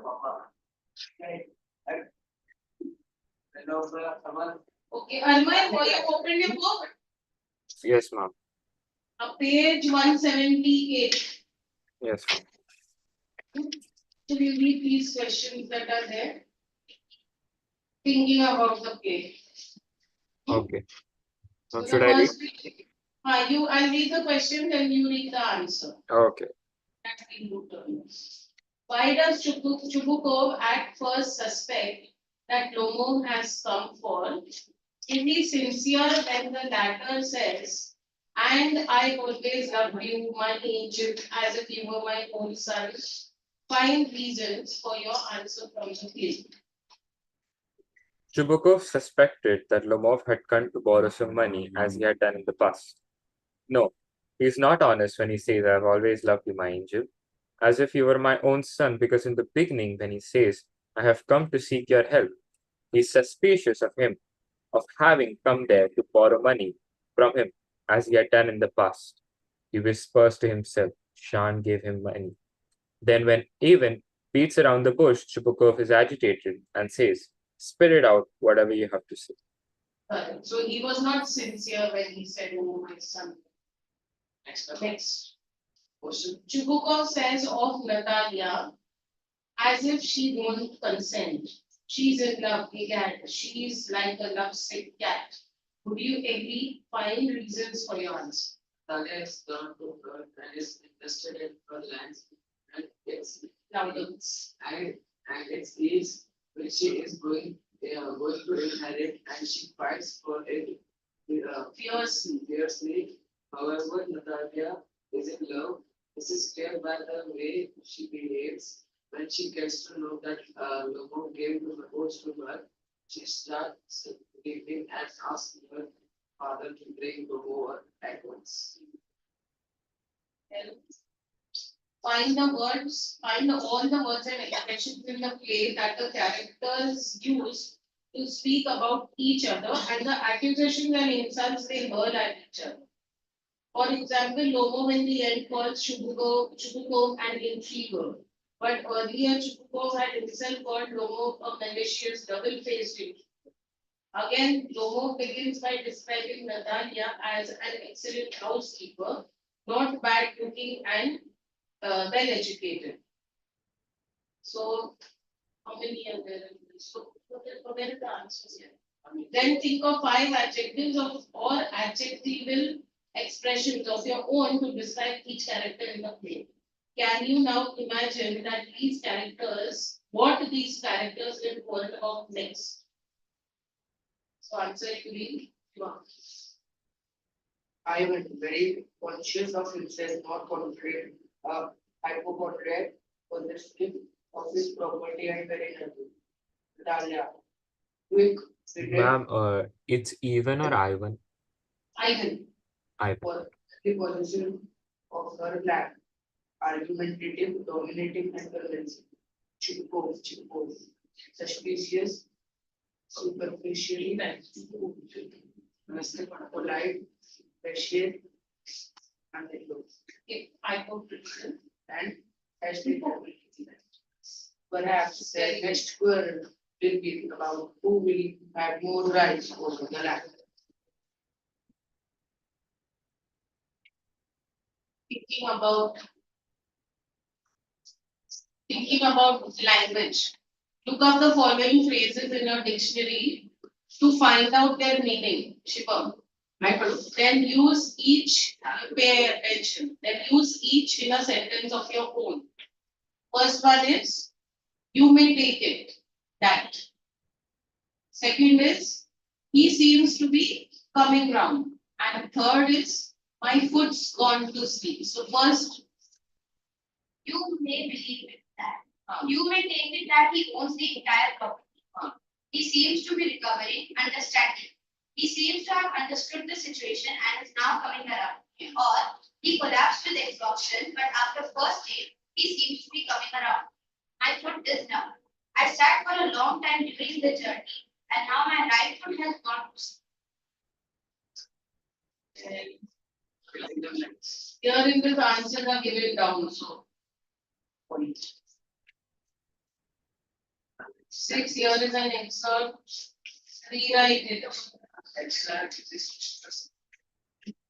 पापा Hello, Aman. Okay, Arman, you opened your book? Yes, ma'am. Page 178. Yes, ma'am. So you read these questions that are there. Thinking about the play. Okay. So Now, the should I read? first, I'll read the question, then you read the answer. Okay. That we do turn. Why does Chubukov at first suspect that Lomo has come for? Is he sincere when the latter says, "And I always loved you, my angel, as if you were my own son"? Find reasons for your answer from the play. Chubukov suspected that Lomov had come to borrow some money as he had done in the past. No, he is not honest when he says, "I've always loved you, my angel," as if you were my own son, because in the beginning, when he says, "I have come to seek your help," he is suspicious of him, of having come there to borrow money from him as he had done in the past. He whispers to himself, "Shan gave him money." Then, when Avon beats around the bush, Chubukov is agitated and says, "Spit it out, whatever you have to say." Correct. So he was not sincere when he said, "Oh, my son." Next question. Chubukov says of Natalia, as if she won't consent. She's in love, cat. She's like a lovesick cat. Would you agree? Find reasons for your answer. Talia is turned to her and is interested in her lands and its Loudens. and its needs, which she is going to inherit, and she fights for it fiercely. However, Natalia is in love. This is clear by the way she behaves. When she gets to know that Lobo gave the proposal to her, she starts weeping and asks her father to bring Lobo at once. Find all the words and expressions in the play that the characters use to speak about each other and the accusations and insults they hurl at each other. For example, Lomo in the end calls Chubukov an intriguer. But earlier, Chubukov had himself called Lomo a malicious, double-faced intriguer. Again, Lomo begins by describing Natalia as an excellent housekeeper, not bad-looking and well-educated. So, how many are there? So, where are the answers here? Then think of 5 adjectives or adjectival expressions of your own to describe each character in the play. Can you now imagine that what these characters will hold about next? So answer it to be I am very conscious of himself, not confident, hypochondriac, possessive of his property and very happy. Dalia, quick, Ma'am, it's even or Ivan? Ivan. Ivan. for the possession of her land, argumentative, dominating, and convincing. Chipko, suspicious, superficially, polite, patient, and Hypocritical. and has been perhaps the next word will be about who will have more rights over the land. Thinking about language. Look up the following phrases in your dictionary to find out their meaning. Shipam. Then use each, pay attention. Then use each in a sentence of your own. First one is, you may take it. That. Second is, he seems to be coming round. And third is, my foot's gone to sleep. So first, You may believe it that. You may take it that he owns the entire property. He seems to be recovering, understanding. He seems to have understood the situation and is now coming around. Or he collapsed with exhaustion, but after first aid, he seems to be coming around. My foot is numb. I sat for a long time during the journey, and now my right foot has gone to sleep. here in this answers are given down. So 6 here is an excerpt. Rewrite it.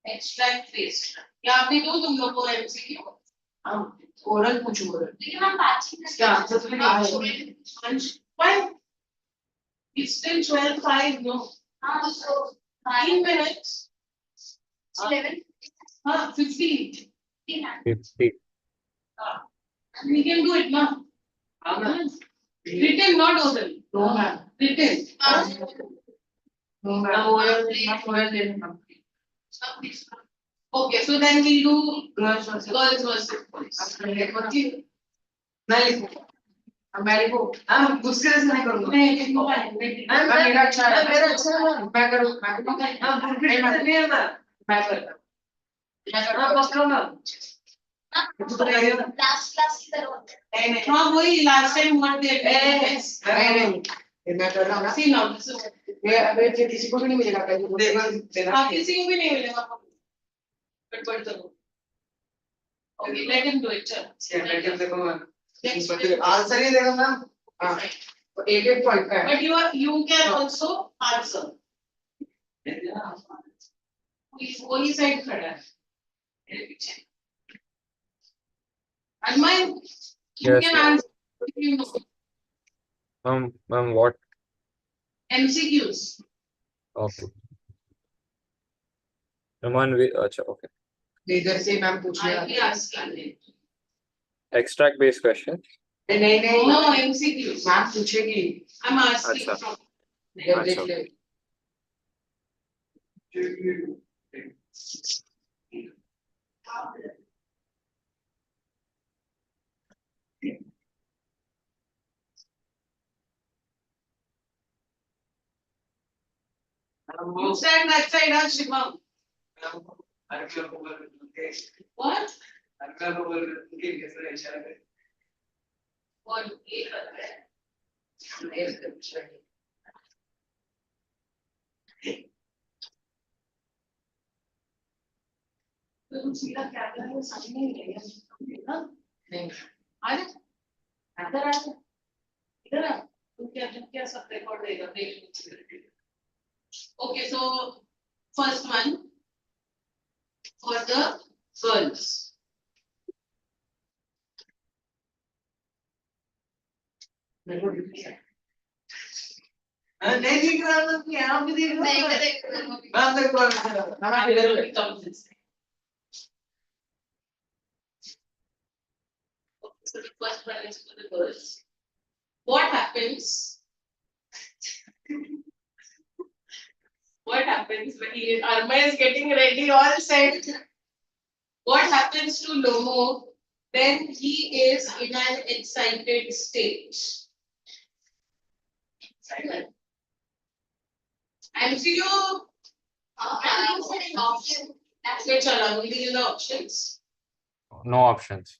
Extract paste. यहाँ पे दो तुम लोग को MCQ. Oral पूछो oral लेकिन हम patching कर क्या आंसर में हाँ, नहीं छोड़े। Why? It's still 12:05, no? हाँ, so 15 minutes. 11. 15. 50. We can do it now. हाँ ma'am Written, not oral. No ma'am Written. No ma'am oral लेना Okay, so then we'll do girls versus girls versus boys. मैं लिखूँ मैं लिखूँ हाँ मुश्किल से नहीं करूँगा मेरा अच्छा है मैं करूँ हाँ मैं करता हाँ बस करो ना तू तो करियो ना Last class की तरह होता है। नहीं हाँ वही last time what they did. नहीं मैं कर रहा हूँ ना See now, this is ये फिर किसी को भी नहीं मिलेगा कहीं देगा देना हाँ किसी को भी नहीं मिलेगा. But करो. Okay, let him do it. चल. मैं देखो Next. आंसर ही देगा मैम हाँ तो एक पॉइंट का है But you can also answer. वही साइड खड़ा है. मेरे पीछे. And mine, you Yes, can ma'am. answer if you know. What? MCQs. Okay. Raman, अच्छा, okay. इधर से मैम पूछ I'll be लिया asking. Extract based question. नहीं No MCQs. मैम पूछेगी I'm asking अच्छा. from. इधर देख ले You stand that side, huh, Shivam? What? What? तुम सीधा कैमरा में सामने ही रहेगा. हाँ? नहीं आ जा. इधर आ जा. इधर आ. तुम क्या सब रिकॉर्ड देगा देख. Okay, so first one for the girls. नहीं दिख रहा था कि यहाँ भी दिख नहीं रहा करें मैम देखो मैम इधर So the first one is for the girls. What happens? What happens when Arma is getting ready, all set? What happens to Lomo when he is in an excited state? MCQ. option. Which are only in the options? No options.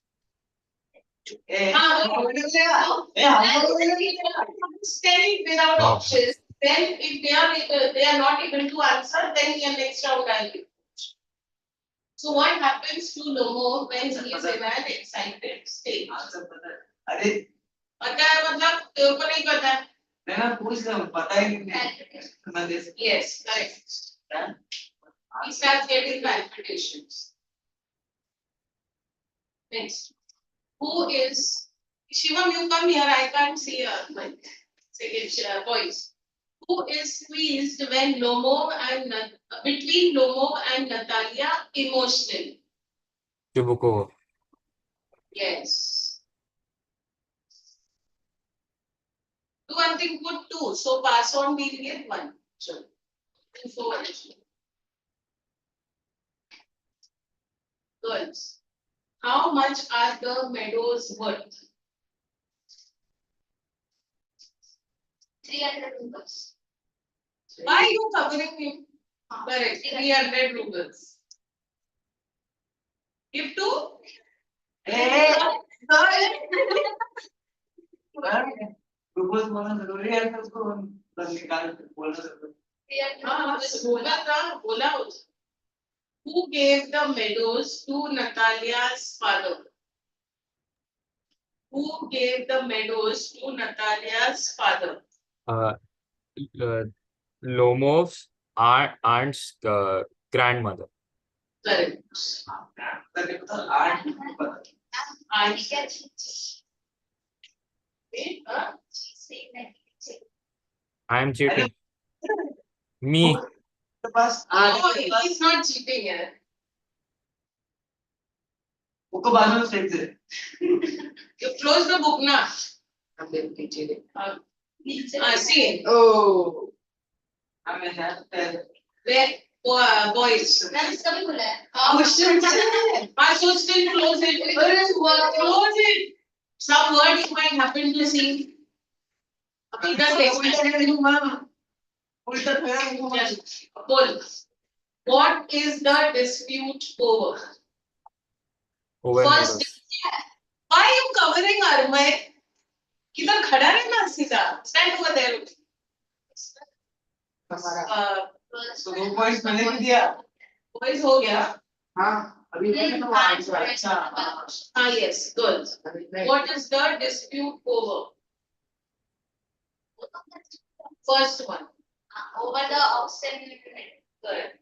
Stay without No. options. Then if they are not able to answer, then in next round I'll give. So what happens to Lomo when he is in an excited state? अरे पता है मतलब तेरे को नहीं पता है? मैं पूछ रहा हूँ पता ही नहीं मैं देख Yes, correct. He starts getting palpitations. Next. Who is Shivam? You come here. I can't see my second voice. Who is squeezed when Lomo and between Lomo and Natalia emotional? Chibukova. Yes. Do one thing, put two. So pass on, we'll get one. Sure. 2 4 Girls. How much are the meadows worth? 300 rupees. Why are you covering him? Correct. 300 rupees. Give two. रुपये बोलना जरूरी है तो उसको निकाल बोलना जरूरी 300 बोला बोला. Who gave the meadows to Natalia's father? Who gave the meadows to Natalia's father? Uh, Lomov's aunt's grandmother. Correct. I And get saying that. I am cheating. Me. no, he's not cheating here. उसको बाद में फेंक दे You close the book now. See. oh I mean Where boys. मैंने इसका भी खुला है So still close it. Close it. Some word you might happen to see. अभी तक Yes. Bold. What is the dispute over? Over First, noodles. why are you covering Armay? इधर खड़ा रहना सीधा. Stand over there. तो 2 points मैंने भी दिया Boys हो गया. हाँ अभी Yes, good. What is the dispute over? First one. over the oxen. Correct.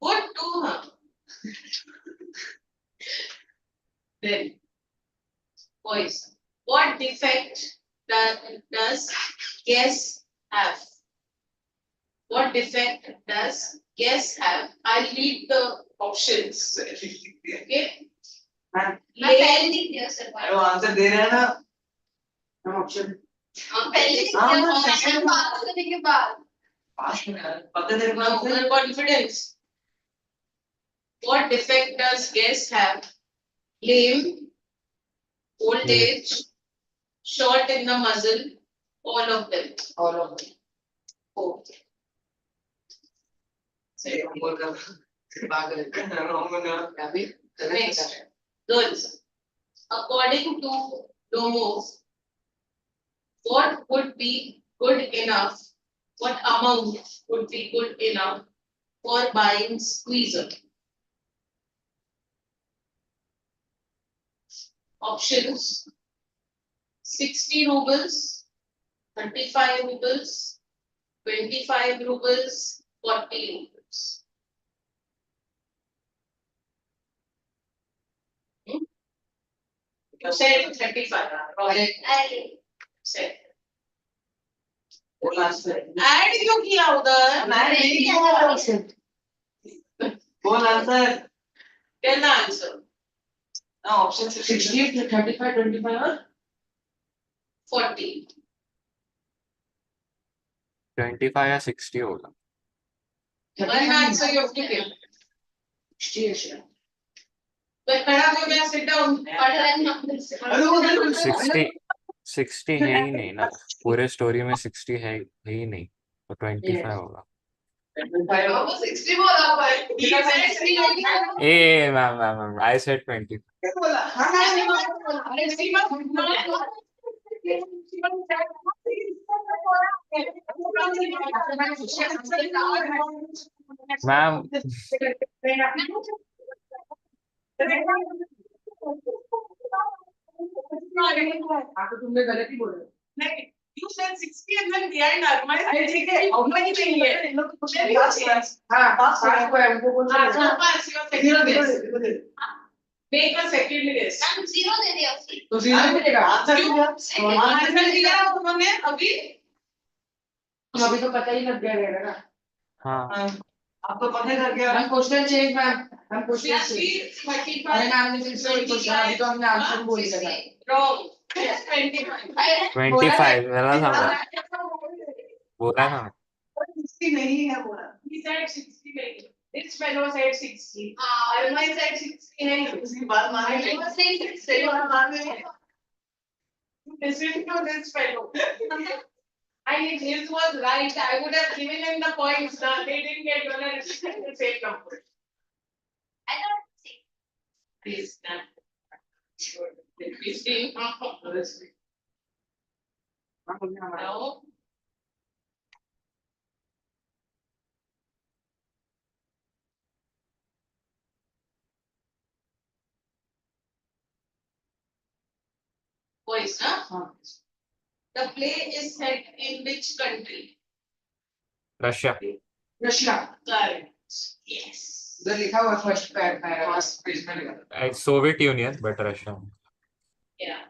Good too, huh? Then, boys, what defect does guess have? What defect does guess have? I'll read the options. Okay. मैं पहले नहीं दिया sir वो answer दे रहे हैं ना हम option हम पहले नहीं हाँ, दिया मैं मैंने second- बात करने के बाद पास में यार पता तेरे को Now, answer over confidence. What defect does guess have? Lame, old age, short in the muzzle, all of them. all of them Okay. सही हम बोल कर पागल हम अभी Next. Girls. According to Domo, what would be good enough? What amount would be good enough for buying squeezer? Options 60 rubles, 35 rubles, 25 rubles, 40 rubles. You said 35. Right. अरे Said. बोल answer Add क्यों किया उधर? बोल आंसर Tell the answer. ना option 60 35 25 और 40. 25 या 60 होगा. One answer you have to give. 60 है शायद But खड़ा हो गया, sit down. पढ़ रहे हैं हम से अरे वो 60 है ही नहीं ना. पूरे स्टोरी में 60 है ही नहीं. तो 25 होगा. वो 60 बोला भाई. He said 60. A ma'am I said 20. बोला मैम तुमने गलत ही बोला नहीं, you said 60 and then behind Armai. अरे ठीक है अब नहीं चाहिए. इन लोग को कुछ नहीं चाहिए हां पास को है उनको बोल हाँ, so pass your second guess. तो Make a second guess. हम जीरो दे दिया उसकी सीधा मिलेगा आंसर दिया आंसर दिया उन्होंने अभी. हम अभी तो पता ही लग गया रहेगा ना हाँ आपको पता ही लग गया हम क्वेश्चन चेंज मैम हम क्वेश्चन चेंज 35. अरे मैम ने फिर से वही क्वेश्चन अभी तो हमने आंसर बोल दिया था Wrong. Yes, 25. 25 मेरा समझा. बोला ना. 60 नहीं है बोला He said 60 नहीं. This fellow said 60. हाँ Armai said 60 नहीं. उसकी बात मान I ली was saying सही बात मान ली Listen to this fellow. And if his was right, I would have given him the points. They didn't get one and the same number. I don't see Please stand. Please see. Now. Boys, huh? The play is set in which country? Russia. Russia. Correct. Yes. उधर लिखा हुआ first page में लिखा Soviet Union, but Russia. Yeah.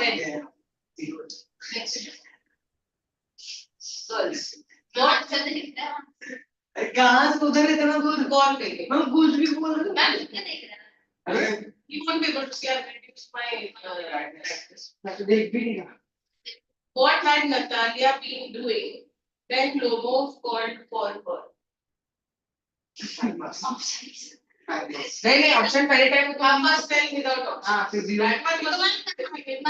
है Next. Girls. What? कहाँ से उधर इतना दूर कौन देखे? मैं कुछ भी बोल रहा मैम क्या देख रहे हैं? अरे You won't be able to see. I've reduced my. मैं तो देख भी नहीं रहा What had Natalia been doing when Lomov called for her? नहीं नहीं ऑप्शन पहले टाइम में Half past 10 without option. हाँ फिर zero That one must if it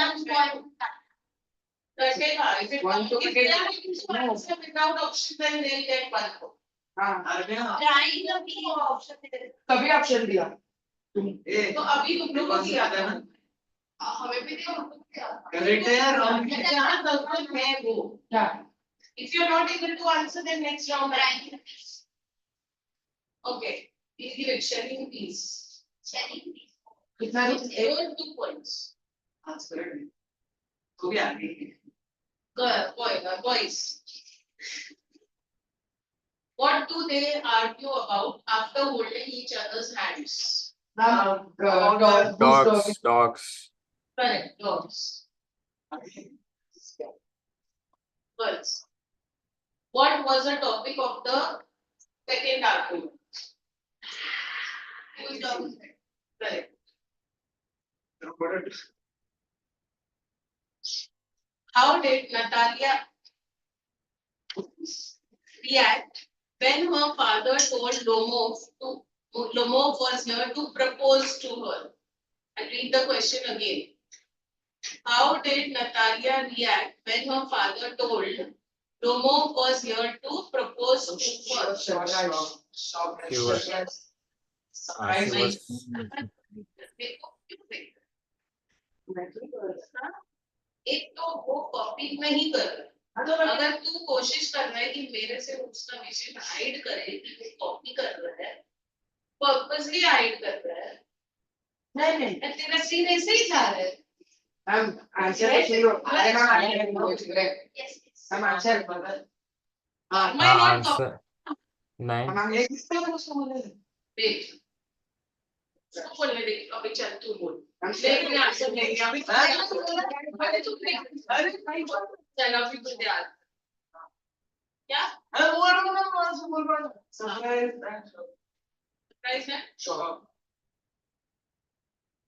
One to if they are able to answer without option, then they'll get 1 point. हाँ Trying to be option दे रहे हैं। तभी ऑप्शन दिया तो अभी तुम लोग को दिया था ना? हमें भी दिया उनको भी दिया। करेक्ट है यार जहाँ गलत है वो. क्या If you are not able to answer, then next round. Trying. Okay. We'll give it sharing please. Sharing. कितना There were 2 points. आंसर है तो भी आ गई Boys. What do they argue about after holding each other's hands? Dogs. Correct, dogs. Girls. What was the topic of the second argument? Who is dogs? Correct. How did Natalia react when her father told Lomov was here to propose to her? I'll read the question again. How did Natalia react when her father told Lomov was here to propose to her? She was. एक तो वो copy नहीं कर रहा है। अगर तू कोशिश कर रहा है कि मेरे से उसका विषय हाइड करे कि वो कॉपी कर रहा है, पर्पसली हाइड कर रहा है, नहीं तेरा सीन ऐसे ही जा रहा है। हम आंसर तो सुनो अरे ना आगे बोल रहे Yes. हम आंसर बदल हां Answer 9. हम एक इसका उसको बोले देख उसको बोलने दे अभी चल तू बोल हम लेकिन आंसर नहीं अभी अरे चल अभी तू दे आंसर क्या अरे बोल रहा हूं ना आंसर बोल रहा हूं सरप्राइज है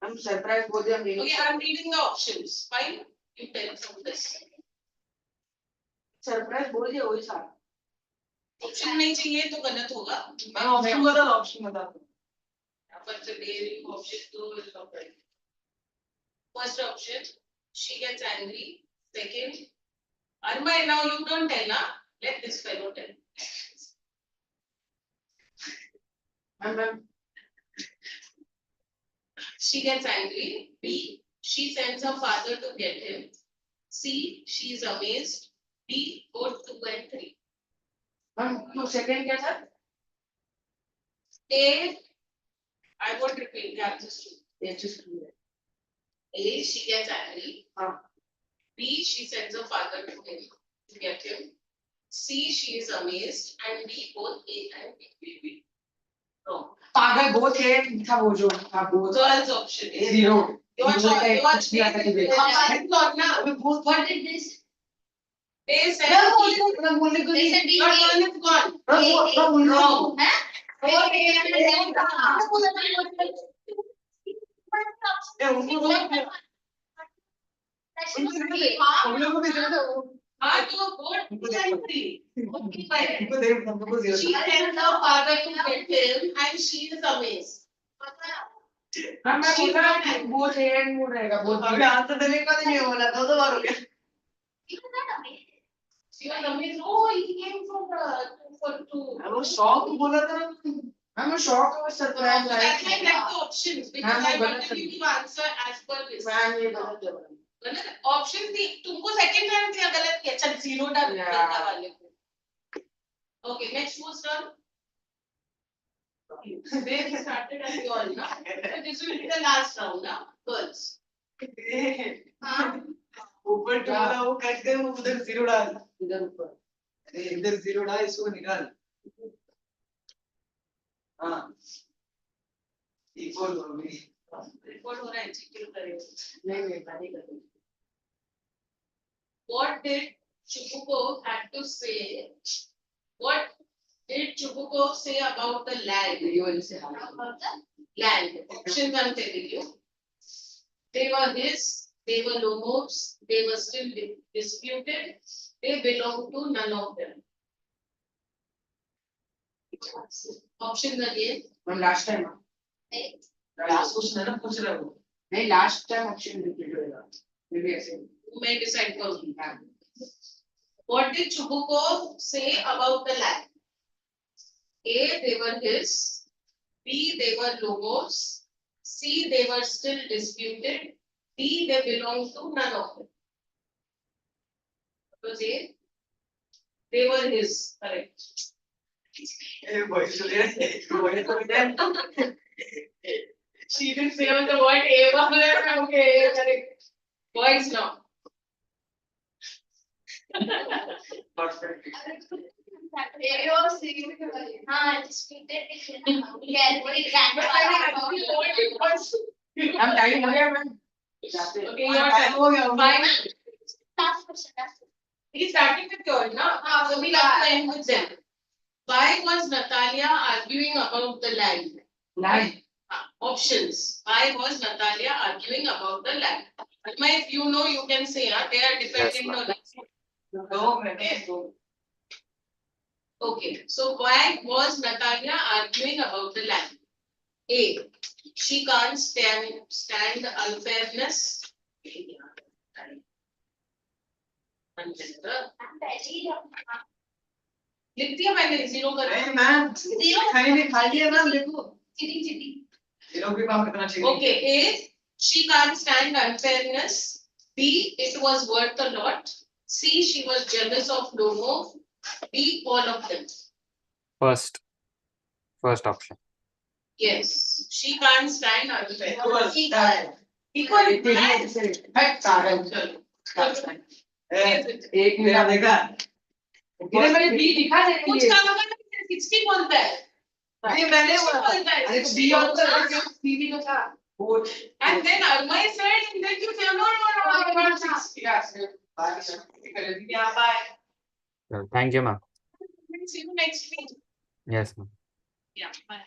हम सरप्राइज बोल दिया okay I'm reading the options fine you tell from this surprise बोल दिया वही था ऑप्शन नहीं चाहिए तो गलत होगा मैं ऑप्शन बता पर से दे रही हूं ऑप्शन तो first option she gets angry second Arma now you don't tell na let this fellow tell ma'am she gets angry B she sends her father to get him C she is amazed D go 2 and 3 ma'am तो second क्या था A I won't repeat yeah just ये चीज A she gets angry हां B she sends her father to him to get him C she is amazed and D both A and B wrong पागल बहुत है था वो जो था वो girls option A zero your choice What did this? they said मैं बोलने को They said your B. turn is gone मैं बोलने wrong हैं? ए उनको बोल उनको भी दे दो हाँ तो vote 2 and 3 okay fine उनको दे उनको zero she sends her father to get him and she is amazed हां मैं बोल रहा हूं बहुत है मूड रहेगा बहुत अभी आंसर देने का नहीं बोला दो बार हो गया she was amazed oh he came from the for two वो शॉक बोला था मैं शॉक और surprise that's why I like the options because हाँ, I मैं wanted you to answer as per this ma'am ये गलत है गलत ऑप्शन दी तुमको सेकंड टाइम दिया गलत किया चल जीरो डाल देता वाले को okay next who's turn they started as you all na so this will be the last round na girls हाँ. ऊपर टू वाला वो कट कर वो उधर जीरो डाल। इधर ऊपर अरे इधर जीरो डाल इसको निकाल। हाँ इक्वल हो गई। रिपोर्ट हो रहा है चेक करें नहीं बातें करें What did Chubuko had to say? What did Chubuko say about the land? About the Land. Options I'm telling you. They were his, they were Lomos, they were still disputed, they belong to none of them. Options again. From last time. next. Last question है ना पूछ रहा हूँ। नहीं last time option repeat होएगा maybe ऐसे मैं decide करूँगी. What did Chubuko say about the land? A. They were his. B. They were Lomos. C. They were still disputed. D. They belong to none of them. What was A? They were his. Correct. ए भाई सुनिए She didn't say on the word A. Okay, correct. Boys now. Perfect. हाँ, disputed. Yeah, what is that? I'm time हो गया ma'am जाते Okay, your time. Fine. Last question, last question. He's starting with yours, no? So we'll have to end with them. Why was Natalia arguing about the land? नहीं Options. Why was Natalia arguing about the land? Alma, if you know, you can say, they are dependent on दो minute दो। Okay, so why was Natalia arguing about the land? A. She can't stand unfairness. लिख दिया मैंने zero कर नहीं ma'am खाई नहीं खा लिया मैम देखो। Chitty, chitty. जीरो भी काम करना चाहिए। Okay, A. She can't stand unfairness. B. It was worth a lot. C. She was jealous of Lomo. D. All of them. First option. Yes, she can't stand unfairness. Equal हट सारंग एक मेरा minute देखा। इधर मैंने B लिखा है कुछ ये काम का 60 बोलता है नहीं मैंने बोला था। अरे तो बी और तो सी भी तो था and then Armai said and then you say no I want 60. Yeah, bye. Well, thank you, ma'am. See you next week. Yes, ma'am. Yeah, bye.